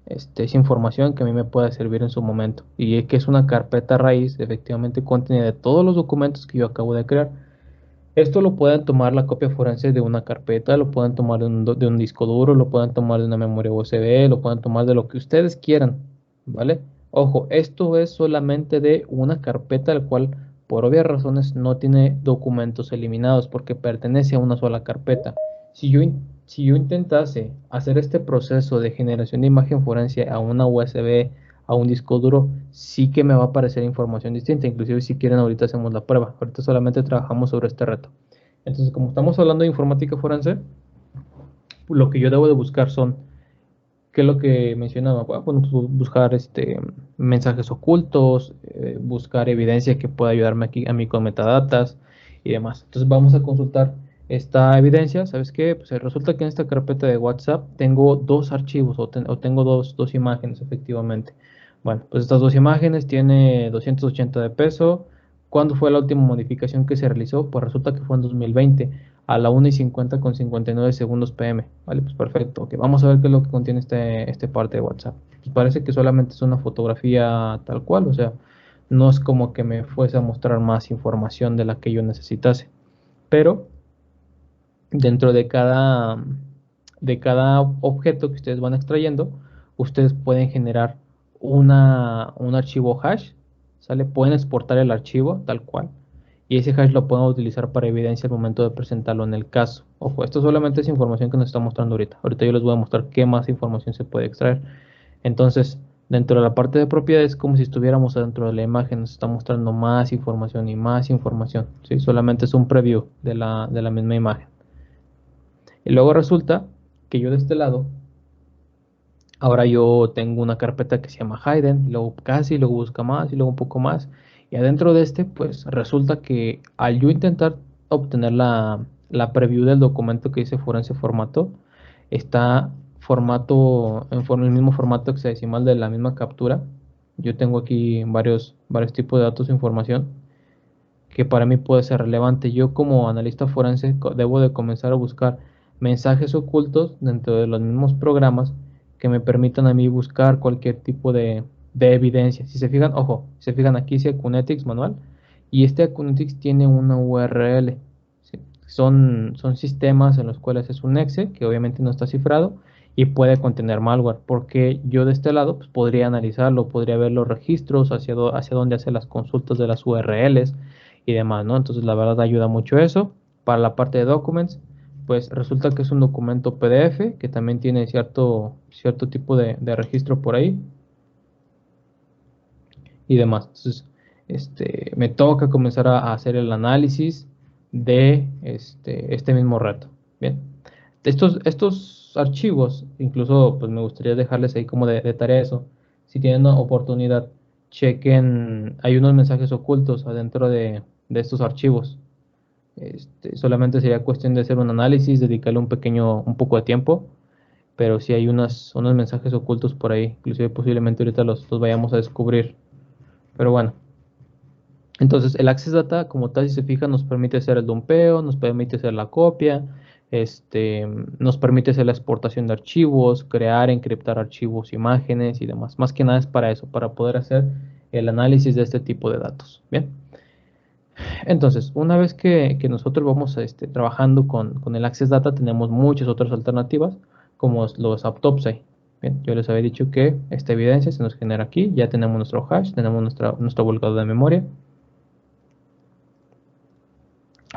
S1: es información que a mí me puede servir en su momento. Y es que es una carpeta raíz, efectivamente contiene de todos los documentos que yo acabo de crear. Esto lo pueden tomar la copia forense de una carpeta, lo pueden tomar de un disco duro, lo pueden tomar de una memoria USB, lo pueden tomar de lo que ustedes quieran, ¿vale? Ojo, esto es solamente de una carpeta, el cual por obvias razones no tiene documentos eliminados porque pertenece a una sola carpeta. Si yo, si yo intentase hacer este proceso de generación de imagen forense a una USB, a un disco duro, sí que me va a aparecer información distinta. Inclusive si quieren ahorita hacemos la prueba. Ahorita solamente trabajamos sobre este reto. Entonces, como estamos hablando de informática forense, lo que yo debo de buscar son, ¿qué es lo que mencionaba? Bueno, pues, buscar mensajes ocultos, buscar evidencia que pueda ayudarme aquí a mí con metadatas y demás. Entonces vamos a consultar esta evidencia. ¿Sabes qué? Pues resulta que en esta carpeta de WhatsApp tengo dos archivos o tengo dos imágenes efectivamente. Bueno, pues estas dos imágenes tiene 280 de peso. ¿Cuándo fue la última modificación que se realizó? Pues resulta que fue en 2020 a la 1:50 con 59 segundos PM. Vale, pues perfecto. Ok, vamos a ver qué es lo que contiene este parte de WhatsApp. Pues parece que solamente es una fotografía tal cual, o sea, no es como que me fuese a mostrar más información de la que yo necesitase. Pero dentro de cada objeto que ustedes van extrayendo, ustedes pueden generar un archivo hash, ¿sale? Pueden exportar el archivo tal cual. Y ese hash lo pueden utilizar para evidencia al momento de presentarlo en el caso. Ojo, esto solamente es información que nos está mostrando ahorita. Ahorita yo les voy a mostrar qué más información se puede extraer. Entonces, dentro de la parte de propiedades, como si estuviéramos dentro de la imagen, nos está mostrando más información y más información, ¿sí? Solamente es un preview de la misma imagen. Y luego resulta que yo de este lado, ahora yo tengo una carpeta que se llama Hidden, y luego casi, y luego busca más, y luego un poco más. Y adentro de pues resulta que al yo intentar obtener la preview del documento que dice forense formato está formato el mismo formato hexadecimal de la misma captura. Yo tengo aquí varios tipos de datos e información que para mí puede ser relevante. Yo como analista forense debo de comenzar a buscar mensajes ocultos dentro de los mismos programas que me permitan a mí buscar cualquier tipo de evidencia. Si se fijan, ojo, si se fijan aquí dice Acunetix manual y este Acunetix tiene una URL. ¿Sí? Son sistemas en los cuales es un exe que obviamente no está cifrado y puede contener malware, porque yo de este lado pues, podría analizarlo, podría ver los registros hacia dónde hace las consultas de las URLs y demás, ¿no? Entonces la verdad ayuda mucho eso. Para la parte de documents, pues resulta que es un documento PDF que también tiene cierto tipo de registro por ahí y demás. Entonces, me toca comenzar a hacer el análisis de este mismo reto. Bien, estos archivos, incluso pues me gustaría dejarles ahí como de tarea eso. Si tienen una oportunidad, chequen, hay unos mensajes ocultos adentro de estos archivos. Solamente sería cuestión de hacer un análisis, dedicarle un poco de tiempo, pero sí hay unos mensajes ocultos por ahí, inclusive posiblemente ahorita los vayamos a descubrir. Pero bueno, entonces el Access Data como tal, si se fija, nos permite hacer el dumpeo, nos permite hacer la copia, nos permite hacer la exportación de archivos, crear, encriptar archivos, imágenes y demás. Más que nada es para eso, para poder hacer el análisis de este tipo de datos. Bien. Entonces, una vez que nosotros vamos trabajando con el Access Data, tenemos muchas otras alternativas, como los Autopsy. Bien, yo les había dicho que esta evidencia se nos genera aquí, ya tenemos nuestro hash, tenemos nuestro volcado de memoria.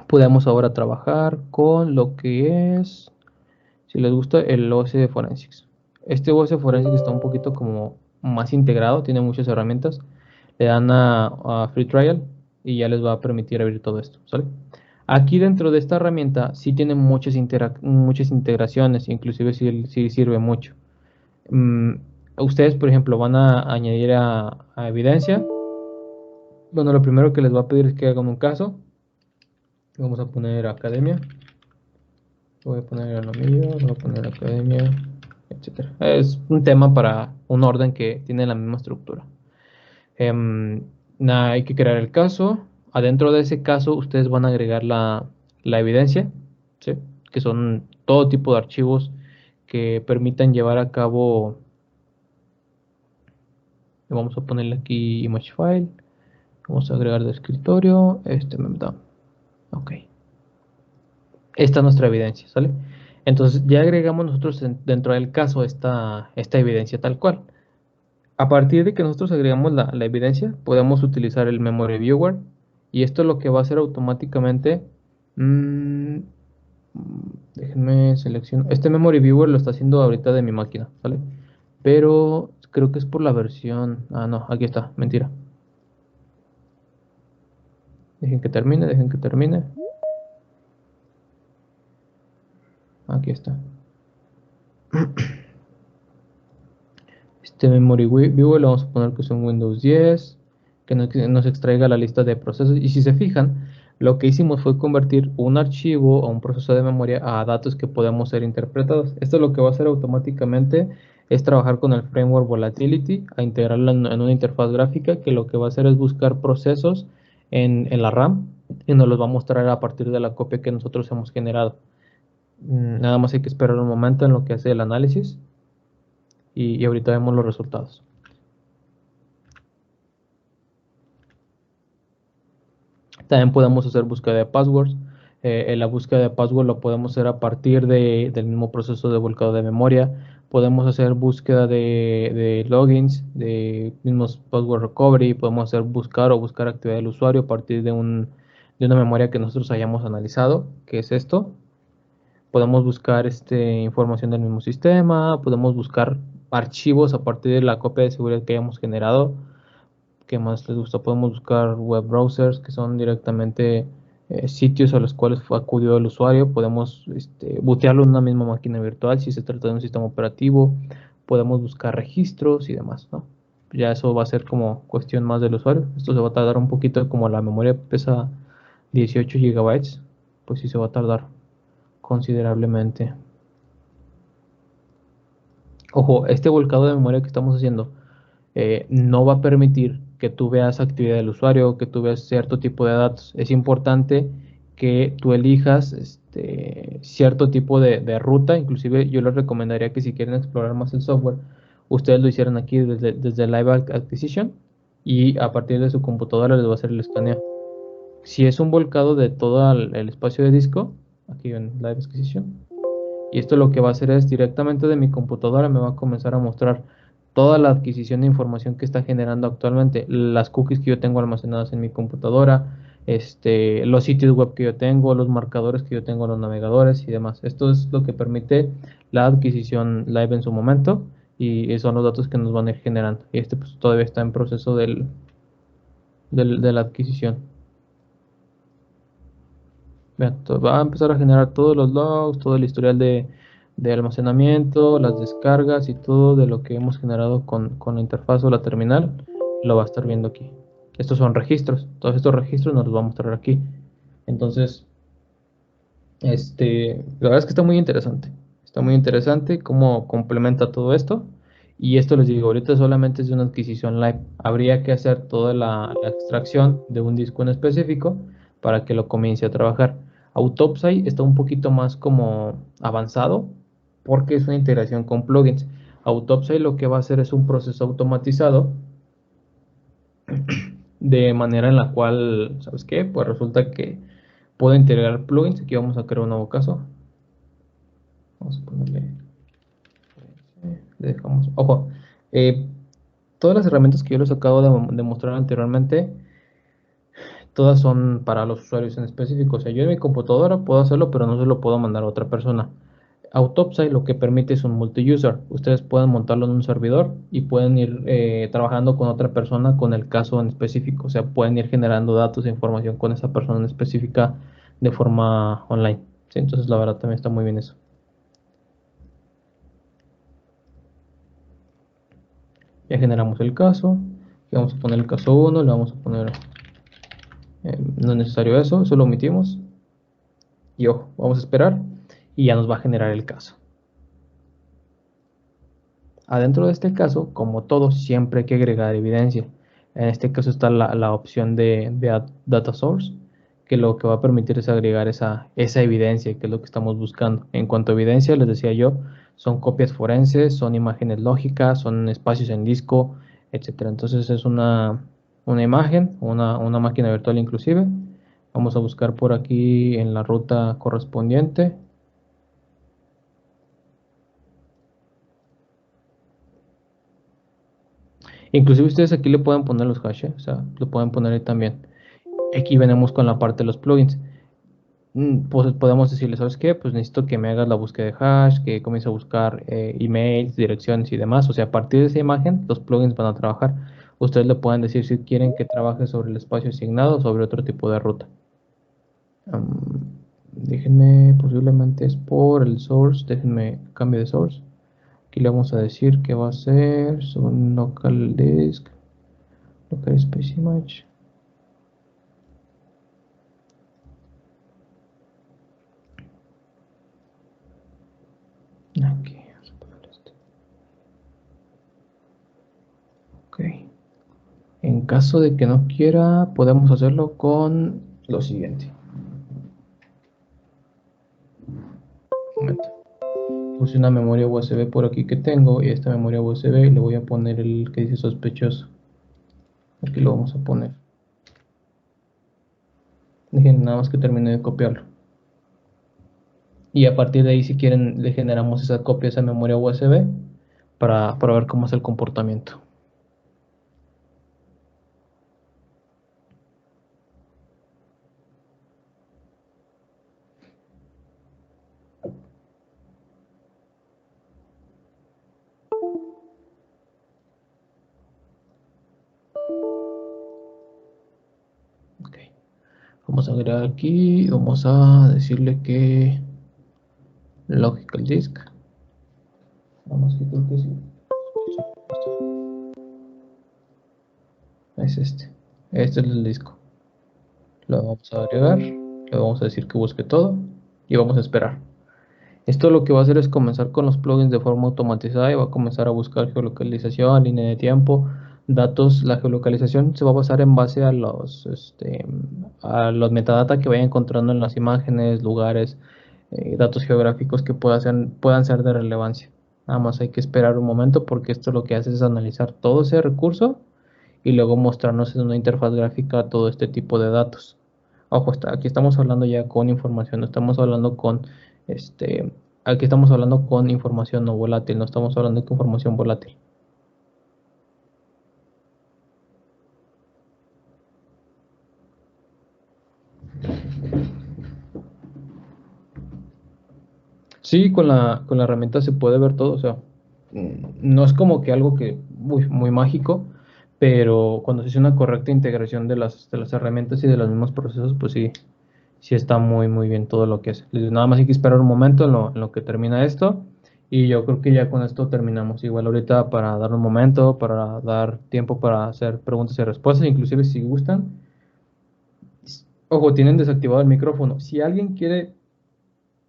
S1: Podemos ahora trabajar con lo que es, si les gusta, el OS de Forensics. Este OS de Forensics está un poquito como más integrado, tiene muchas herramientas. Le dan a Free Trial y ya les va a permitir abrir todo esto, ¿sale? Aquí dentro de esta herramienta sí tiene muchas integraciones, inclusive sí sirve mucho. Mm, Ustedes, por ejemplo, van a añadir a evidencia. Bueno, lo primero que les va a pedir es que hagan un caso. Vamos a poner academia. Voy a poner anomía, voy a poner academia, etcétera. Es un tema para un orden que tiene la misma estructura. Hay que crear el caso. Adentro de ese caso, ustedes van a agregar la evidencia, ¿sí? Que son todo tipo de archivos que permitan llevar a cabo. Vamos a ponerle aquí image file. Vamos a agregar de escritorio. Memdown. Ok. Esta es nuestra evidencia, ¿sale? Entonces ya agregamos nosotros dentro del caso esta evidencia tal cual. A partir de que nosotros agregamos la evidencia, podemos utilizar el Memory Viewer y esto lo que va a hacer automáticamente, mm, déjenme seleccionar, este Memory Viewer lo está haciendo ahorita de mi máquina, ¿vale? Pero creo que es por la versión, no, aquí está, mentira. Dejen que termine, aquí está. Este Memory Viewer lo vamos a poner que es un Windows 10, que nos extraiga la lista de procesos. Y si se fijan, lo que hicimos fue convertir un archivo o un proceso de memoria a datos que podemos ser interpretados. Esto lo que va a hacer automáticamente es trabajar con el framework Volatility, a integrarlo en una interfaz gráfica que lo que va a hacer es buscar procesos en la RAM y nos los va a mostrar a partir de la copia que nosotros hemos generado. Nada más hay que esperar un momento en lo que hace el análisis y ahorita vemos los resultados. También podemos hacer búsqueda de passwords. La búsqueda de password lo podemos hacer a partir del mismo proceso de volcado de memoria. Podemos hacer búsqueda de logins, de mismos password recovery. Podemos hacer buscar actividad del usuario a partir de una memoria que nosotros hayamos analizado, que es esto. Podemos buscar información del mismo sistema. Podemos buscar archivos a partir de la copia de seguridad que hayamos generado. ¿Qué más les gusta? Podemos buscar web browsers que son directamente sitios a los cuales acudió el usuario. Podemos bootearlo en una misma máquina virtual si se trata de un sistema operativo. Podemos buscar registros y demás, ¿no? Ya eso va a ser como cuestión más del usuario. Esto se va a tardar un poquito, como la memoria pesa 18 GB, pues sí se va a tardar considerablemente. Ojo, este volcado de memoria que estamos haciendo no va a permitir que tú veas actividad del usuario, que tú veas cierto tipo de datos. Es importante que tú elijas cierto tipo de ruta. Inclusive yo les recomendaría que si quieren explorar más el software, ustedes lo hicieran aquí desde Live Acquisition y a partir de su computadora les va a hacer el escaneo. Si es un volcado de todo el espacio de disco, aquí en Live Acquisition, y esto lo que va a hacer es directamente de mi computadora me va a comenzar a mostrar toda la adquisición de información que está generando actualmente, las cookies que yo tengo almacenadas en mi computadora, los sitios web que yo tengo, los marcadores que yo tengo en los navegadores y demás. Esto es lo que permite la adquisición live en su momento y son los datos que nos van a ir generando. Y pues todavía está en proceso de la adquisición. Vean, va a empezar a generar todos los logs, todo el historial de almacenamiento, las descargas y todo de lo que hemos generado con la interfaz o la terminal, lo va a estar viendo aquí. Estos son registros, todos estos registros nos los va a mostrar aquí. Entonces, la verdad es que está muy interesante cómo complementa todo esto. Y esto les digo, ahorita solamente es de una adquisición live. Habría que hacer toda la extracción de un disco en específico para que lo comience a trabajar. Autopsy está un poquito más como avanzado porque es una integración con plugins. Autopsy lo que va a hacer es un proceso automatizado de manera en la cual, ¿sabes qué? Pues resulta que puedo integrar plugins. Aquí vamos a crear un nuevo caso. Vamos a ponerle, le dejamos, ojo, eh, todas las herramientas que yo les acabo de mostrar anteriormente, todas son para los usuarios en específico. O sea, yo en mi computadora puedo hacerlo, pero no se lo puedo mandar a otra persona. Autopsy lo que permite es un multi-user. Ustedes pueden montarlo en un servidor y pueden ir trabajando con otra persona con el caso en específico. O sea, pueden ir generando datos e información con esa persona en específica de forma online. Sí, entonces la verdad también está muy bien eso. Ya generamos el caso. Le vamos a poner el caso 1, le vamos a poner, no es necesario eso lo omitimos. Y ojo, vamos a esperar y ya nos va a generar el caso. Adentro de este caso, como todo, siempre hay que agregar evidencia. En este caso está la opción de Add Data Source, que lo que va a permitir es agregar esa evidencia, que es lo que estamos buscando. En cuanto a evidencia, les decía yo, son copias forenses, son imágenes lógicas, son espacios en disco, etcétera. Entonces es una imagen, una máquina virtual inclusive. Vamos a buscar por aquí en la ruta correspondiente. Inclusive ustedes aquí le pueden poner los hashes, o sea, lo pueden poner ahí también. Aquí venimos con la parte de los plugins. Pues podemos decirle, ¿sabes qué? Pues necesito que me hagas la búsqueda de hash, que comience a buscar emails, direcciones y demás. O sea, a partir de esa imagen, los plugins van a trabajar. Ustedes le pueden decir si quieren que trabaje sobre el espacio asignado o sobre otro tipo de ruta. Déjenme, posiblemente es por el source, déjenme cambio de source. Aquí le vamos a decir que va a ser un local disk, local space image. Aquí, vamos a poner este. Ok. En caso de que no quiera, podemos hacerlo con lo siguiente. Un momento. Puse una memoria USB por aquí que tengo y a esta memoria USB le voy a poner el que dice sospechoso. Aquí lo vamos a poner. Dejen nada más que termine de copiarlo. Y a partir de ahí, si quieren, le generamos esa copia a esa memoria USB para ver cómo es el comportamiento. Ok. Vamos a agregar aquí, vamos a decirle que logical disk. Vamos que creo que sí. Es este. Este es el disco. Lo vamos a agregar, le vamos a decir que busque todo y vamos a esperar. Esto lo que va a hacer es comenzar con los plugins de forma automatizada y va a comenzar a buscar geolocalización, línea de tiempo, datos. La geolocalización se va a basar en base a los metadata que vaya encontrando en las imágenes, lugares, datos geográficos que puedan ser de relevancia. Nada más hay que esperar un momento porque esto lo que hace es analizar todo ese recurso y luego mostrarnos en una interfaz gráfica todo este tipo de datos. Ojo, aquí estamos hablando ya con información, no estamos hablando con este, aquí estamos hablando con información no volátil, no estamos hablando con información volátil. Sí, con la herramienta se puede ver todo, o sea, no es como que algo que muy mágico, pero cuando se hace una correcta integración de las herramientas y de los mismos procesos, pues sí, sí está muy bien todo lo que es. Nada más hay que esperar un momento en lo que termina esto y yo creo que ya con esto terminamos. Igual ahorita para dar un momento, para dar tiempo para hacer preguntas y respuestas, inclusive si gustan. Ojo, tienen desactivado el micrófono. Si alguien quiere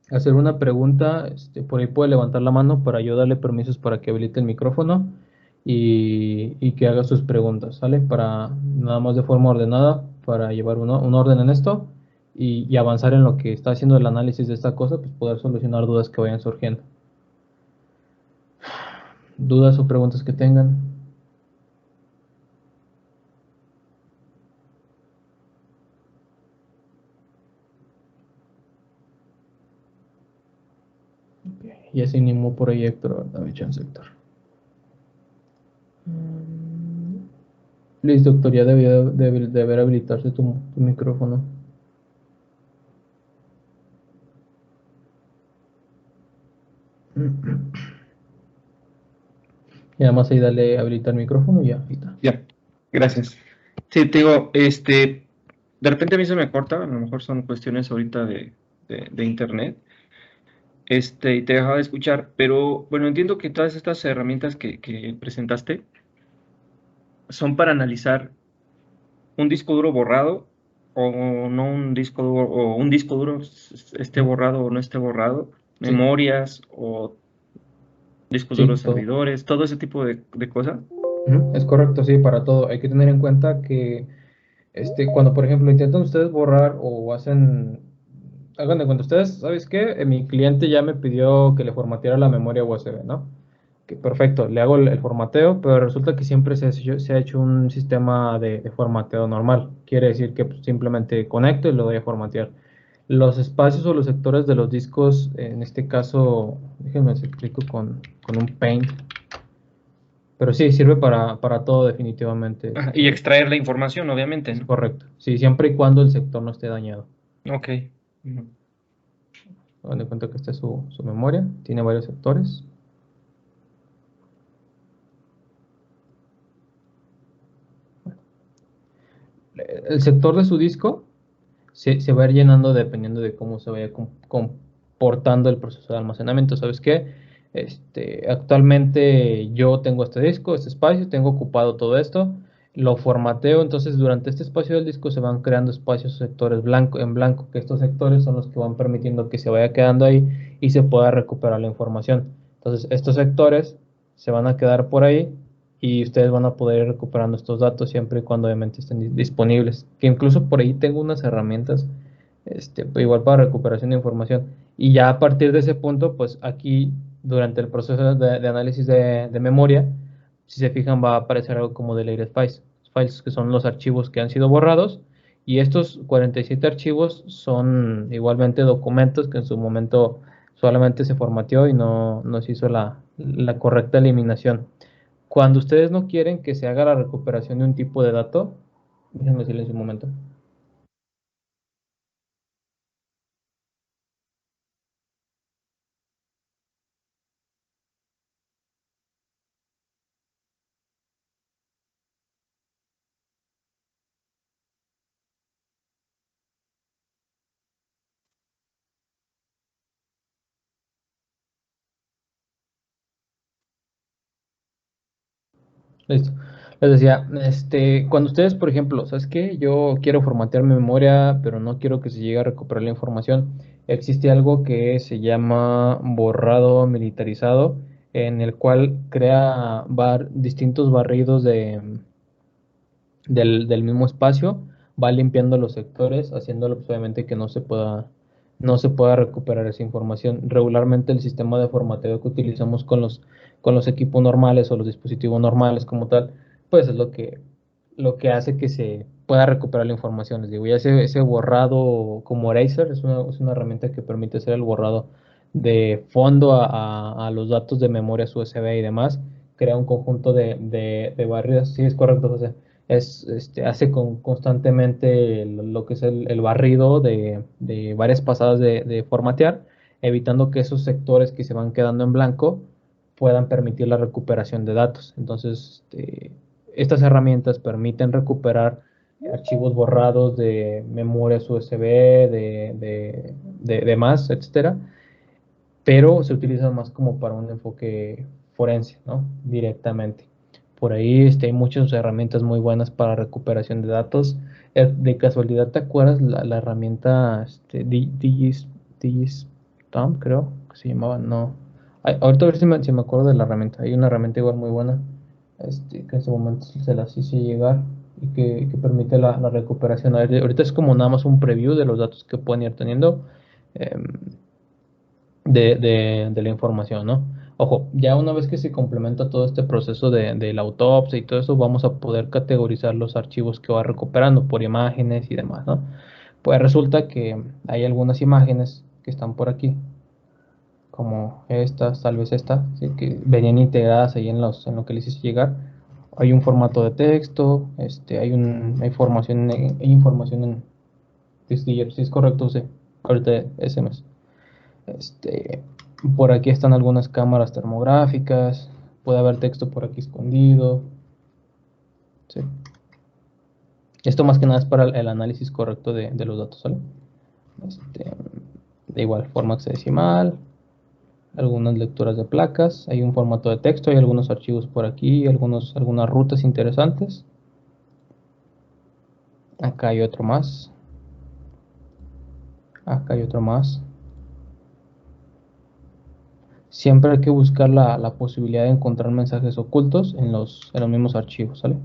S1: hacer una pregunta, por ahí puede levantar la mano para yo darle permisos para que habilite el micrófono y que haga sus preguntas, ¿sale? Para nada más de forma ordenada, para llevar un orden en esto y avanzar en lo que está haciendo el análisis de esta cosa, pues poder solucionar dudas que vayan surgiendo. Dudas o preguntas que tengan. Ya se animó por ahí Héctor, dame chance, Héctor. Listo, doctor, ya de haber habilitarse tu micrófono. Y además ahí dale habilitar micrófono y ya, ahí está.
S2: Ya, gracias. Sí, te digo, de repente a mí se me corta, a lo mejor son cuestiones ahorita de internet, y te dejaba de escuchar, pero bueno, entiendo que todas estas herramientas que presentaste son para analizar un disco duro borrado o no un disco duro, o un disco duro esté borrado o no esté borrado,
S1: Sí,
S2: memorias o discos
S1: sí,
S2: duros
S1: todo.
S2: servidores, todo ese tipo de cosas.
S1: Ujú, es correcto, sí, para todo. Hay que tener en cuenta que cuando, por ejemplo, intentan ustedes borrar o hagan de cuenta ustedes, ¿sabes qué? Mi cliente ya me pidió que le formateara la memoria USB, ¿no? Que perfecto, le hago el formateo, pero resulta que siempre se ha hecho un sistema de formateo normal. Quiere decir que pues, simplemente conecto y lo doy a formatear. Los espacios o los sectores de los discos, en este caso, déjenme les explico con un Paint, pero sí, sirve para todo definitivamente.
S2: Ajá, y extraer la información, obviamente,
S1: Es
S2: ¿no?
S1: correcto. Sí, siempre y cuando el sector no esté dañado.
S2: Ok. Ujú.
S1: Hagan de cuenta que esta es su memoria, tiene varios sectores. El sector de su disco se va a ir llenando dependiendo de cómo se vaya comportando el proceso de almacenamiento. ¿Sabes qué? Actualmente yo tengo este disco, este espacio, tengo ocupado todo esto, lo formateo, entonces durante este espacio del disco se van creando espacios o sectores en blanco, que estos sectores son los que van permitiendo que se vaya quedando ahí y se pueda recuperar la información. Entonces estos sectores se van a quedar por ahí y ustedes van a poder ir recuperando estos datos siempre y cuando obviamente estén disponibles. Que incluso por ahí tengo unas herramientas, pues, igual para recuperación de información. Y ya a partir de ese punto, pues aquí durante el proceso de análisis de memoria, si se fijan va a aparecer algo como deleted files, que son los archivos que han sido borrados. Y estos 47 archivos son igualmente documentos que en su momento solamente se formateó y no se hizo la correcta eliminación. Cuando ustedes no quieren que se haga la recuperación de un tipo de dato, déjenme silencio un momento. Listo. Les decía, cuando ustedes, por ejemplo, ¿sabes qué? Yo quiero formatear mi memoria, pero no quiero que se llegue a recuperar la información. Existe algo que se llama borrado militarizado, en el cual crea distintos barridos del mismo espacio, va limpiando los sectores, haciéndolo pues, obviamente que no se pueda recuperar esa información. Regularmente el sistema de formateo que utilizamos con los equipos normales o los dispositivos normales como tal, pues es lo que hace que se pueda recuperar la información. Les digo, ya ese borrado como Eraser es una herramienta que permite hacer el borrado de fondo a los datos de memorias USB y demás, crea un conjunto de barridas. Sí, es correcto, José. Hace constantemente lo que es el barrido de varias pasadas de formatear, evitando que esos sectores que se van quedando en blanco puedan permitir la recuperación de datos. Entonces, estas herramientas permiten recuperar archivos borrados de memorias USB, de más, etcétera, pero se utiliza más como para un enfoque forense, ¿no? Directamente. Por ahí hay muchas herramientas muy buenas para recuperación de datos. De casualidad, ¿te acuerdas la herramienta Digistamp, creo que se llamaba? No. Ahorita a ver si me acuerdo de la herramienta. Hay una herramienta igual muy buena, que en este momento se las hice llegar y que permite la recuperación. Ahorita es como nada más un preview de los datos que pueden ir teniendo. em, de la información, ¿no? Ojo, ya una vez que se complementa todo este proceso de la autopsia y todo eso, vamos a poder categorizar los archivos que va recuperando por imágenes y demás, ¿no? Pues resulta que hay algunas imágenes que están por aquí, como estas, tal vez esta, ¿sí? Que venían integradas ahí en lo que les hice llegar. Hay un formato de texto, hay información en Distiller, si es correcto, sí, ahorita SMS. Este, por aquí están algunas cámaras termográficas. Puede haber texto por aquí escondido. Sí. Esto más que nada es para el análisis correcto de los datos, ¿vale? Este, de igual forma hexadecimal. Algunas lecturas de placas. Hay un formato de texto. Hay algunos archivos por aquí. Algunas rutas interesantes. Acá hay otro más. Acá hay otro más. Siempre hay que buscar la posibilidad de encontrar mensajes ocultos en los mismos archivos, ¿sale?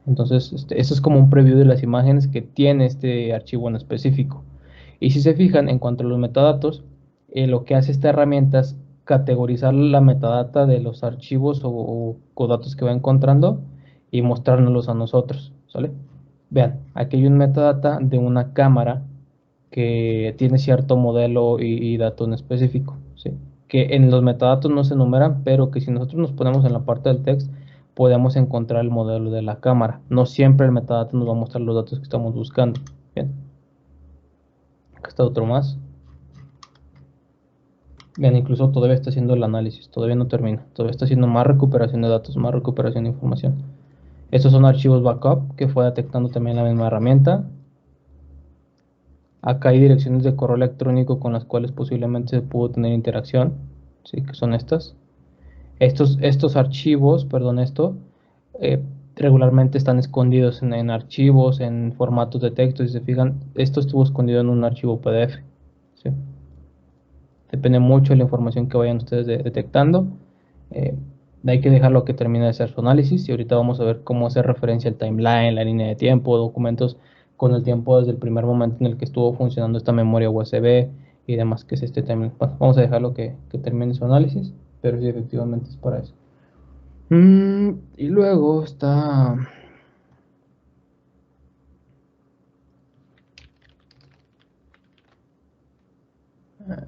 S1: Entonces, esto es como un preview de las imágenes que tiene este archivo en específico. Y si se fijan, en cuanto a los metadatos, lo que hace esta herramienta es categorizar la metadata de los archivos o datos que va encontrando y mostrárnoslos a nosotros, ¿sale? Vean, aquí hay un metadata de una cámara que tiene cierto modelo y dato en específico, ¿sí? Que en los metadatos no se enumeran, pero que si nosotros nos ponemos en la parte del text, podemos encontrar el modelo de la cámara. No siempre el metadato nos va a mostrar los datos que estamos buscando. Bien, acá está otro más. Bien, incluso todavía está haciendo el análisis, todavía no termina, todavía está haciendo más recuperación de datos, más recuperación de información. Estos son archivos backup que fue detectando también la misma herramienta. Acá hay direcciones de correo electrónico con las cuales posiblemente se pudo tener interacción, ¿sí? Que son estas. Estos archivos, perdón, eh, regularmente están escondidos en archivos, en formatos de texto. Si se fijan, esto estuvo escondido en un archivo PDF, ¿sí? Depende mucho de la información que vayan ustedes detectando. Eh, Hay que dejarlo que termine de hacer su análisis y ahorita vamos a ver cómo hacer referencia al timeline, la línea de tiempo, documentos con el tiempo desde el primer momento en el que estuvo funcionando esta memoria USB y demás, que es este timeline. Bueno, vamos a dejarlo que termine su análisis, pero sí, efectivamente es para eso. Y luego está...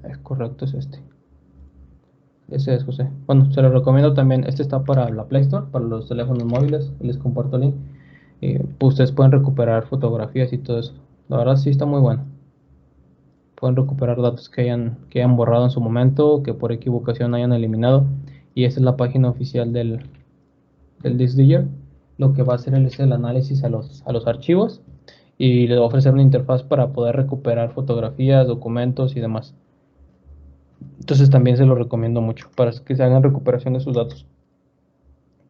S1: Es correcto, es este. Ese es José. Bueno, se lo recomiendo también. Este está para la Play Store, para los teléfonos móviles. Les comparto el link. Pues ustedes pueden recuperar fotografías y todo eso. La verdad sí está muy bueno. Pueden recuperar datos que hayan borrado en su momento, que por equivocación hayan eliminado. Y esta es la página oficial del DiskDigger. Lo que va a hacer es el análisis a los archivos y les va a ofrecer una interfaz para poder recuperar fotografías, documentos y demás. Entonces también se lo recomiendo mucho para que se hagan recuperación de sus datos.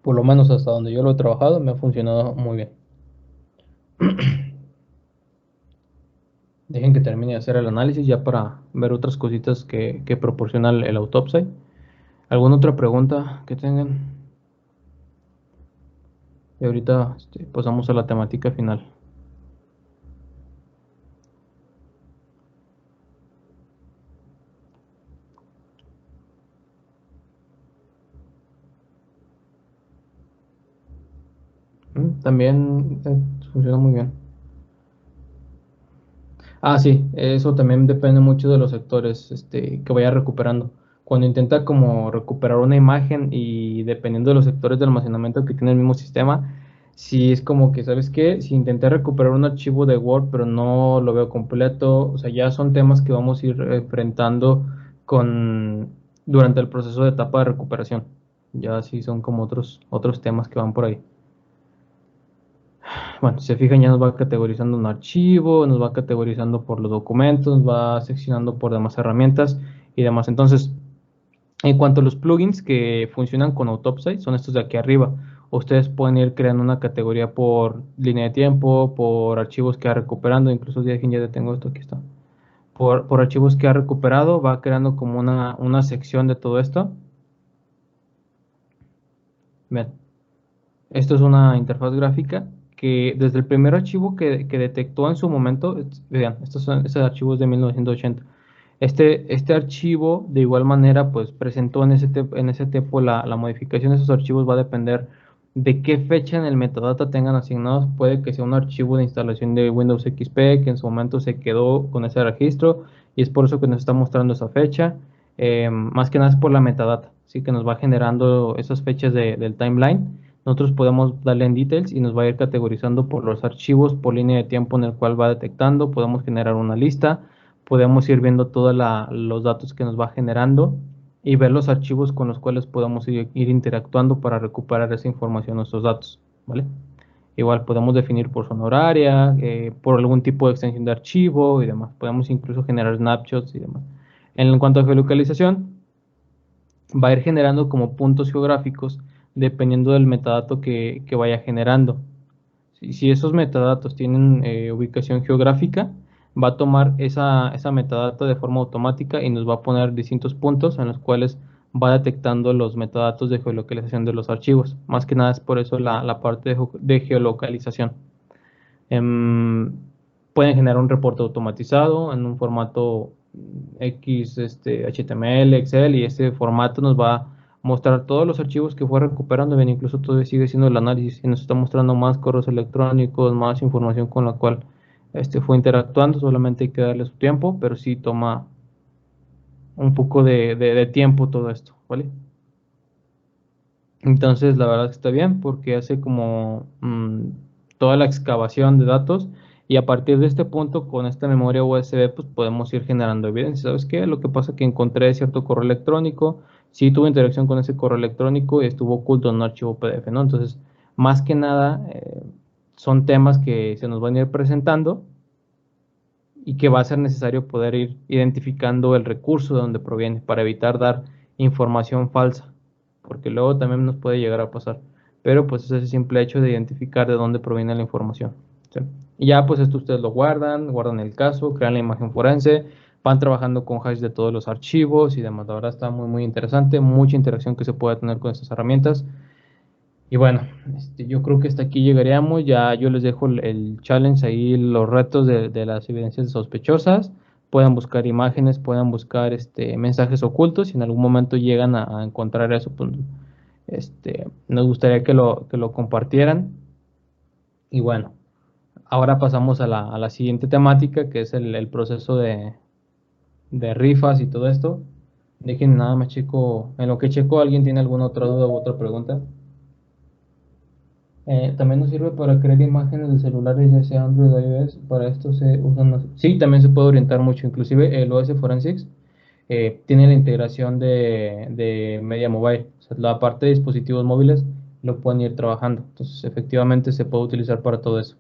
S1: Por lo menos hasta donde yo lo he trabajado, me ha funcionado muy bien. Dejen que termine de hacer el análisis ya para ver otras cositas que proporciona el autopsy. ¿Alguna otra pregunta que tengan? Y ahorita pasamos a la temática final. También funciona muy bien. Ah, sí, eso también depende mucho de los sectores que vaya recuperando. Cuando intenta como recuperar una imagen y dependiendo de los sectores de almacenamiento que tiene el mismo sistema, si es como que, ¿sabes qué? Si intenté recuperar un archivo de Word pero no lo veo completo, o sea, ya son temas que vamos a ir enfrentando con durante el proceso de etapa de recuperación. Ya sí son como otros temas que van por ahí. Bueno, si se fijan, ya nos va categorizando un archivo, nos va categorizando por los documentos, nos va seccionando por demás herramientas y demás. Entonces, en cuanto a los plugins que funcionan con Autopsy, son estos de aquí arriba. Ustedes pueden ir creando una categoría por línea de tiempo, por archivos que va recuperando, incluso ya tengo esto, aquí está. Por archivos que ha recuperado, va creando como una sección de todo esto. Bien, esto es una interfaz gráfica que desde el primer archivo que detectó en su momento, vean, estos archivos de 1980. Este archivo, de igual manera, pues presentó en ese tiempo la modificación de esos archivos va a depender de qué fecha en el metadata tengan asignados. Puede que sea un archivo de instalación de Windows XP que en su momento se quedó con ese registro y es por eso que nos está mostrando esa fecha. Más que nada es por la metadata, así que nos va generando esas fechas del timeline. Nosotros podemos darle en details y nos va a ir categorizando por los archivos, por línea de tiempo en el cual va detectando. Podemos generar una lista, podemos ir viendo todos los datos que nos va generando y ver los archivos con los cuales podemos ir interactuando para recuperar esa información, nuestros datos, ¿vale? Igual podemos definir por zona horaria, por algún tipo de extensión de archivo y demás. Podemos incluso generar snapshots y demás. En cuanto a geolocalización, va a ir generando como puntos geográficos dependiendo del metadato que vaya generando. Si esos metadatos tienen ubicación geográfica, va a tomar esa metadata de forma automática y nos va a poner distintos puntos en los cuales va detectando los metadatos de geolocalización de los archivos. Más que nada es por eso la parte de geolocalización. Em, Pueden generar un reporte automatizado en un formato X, HTML, Excel, y ese formato nos va a mostrar todos los archivos que fue recuperando. Bien, incluso todavía sigue siendo el análisis y nos está mostrando más correos electrónicos, más información con la cual fue interactuando. Solamente hay que darle su tiempo, pero sí toma un poco de tiempo todo esto, ¿vale? Entonces, la verdad que está bien porque hace como toda la excavación de datos y a partir de este punto, con esta memoria USB, pues podemos ir generando evidencia. ¿Sabes qué? Lo que pasa es que encontré cierto correo electrónico, sí tuve interacción con ese correo electrónico y estuvo oculto en un archivo PDF, ¿no? Entonces, más que nada, son temas que se nos van a ir presentando y que va a ser necesario poder ir identificando el recurso de donde proviene para evitar dar información falsa, porque luego también nos puede llegar a pasar. Pero pues es ese simple hecho de identificar de dónde proviene la información. ¿Sí? Y ya pues esto ustedes lo guardan el caso, crean la imagen forense, van trabajando con hash de todos los archivos y demás. La verdad está muy interesante, mucha interacción que se puede tener con estas herramientas. Y bueno, yo creo que hasta aquí llegaríamos. Ya yo les dejo el challenge ahí, los retos de las evidencias sospechosas. Puedan buscar imágenes, puedan buscar mensajes ocultos. Si en algún momento llegan a encontrar eso, pues nos gustaría que lo compartieran. Y bueno, ahora pasamos a la siguiente temática, que es el proceso de rifas y todo esto. Dejen nada más checo, en lo que checo, ¿alguien tiene alguna otra duda u otra pregunta? También nos sirve para crear imágenes de celulares, ya sea Android o iOS. Para esto se usan sí, también se puede orientar mucho. Inclusive el OS Forensics tiene la integración de Media Mobile. O sea, la parte de dispositivos móviles lo pueden ir trabajando. Entonces, efectivamente se puede utilizar para todo eso.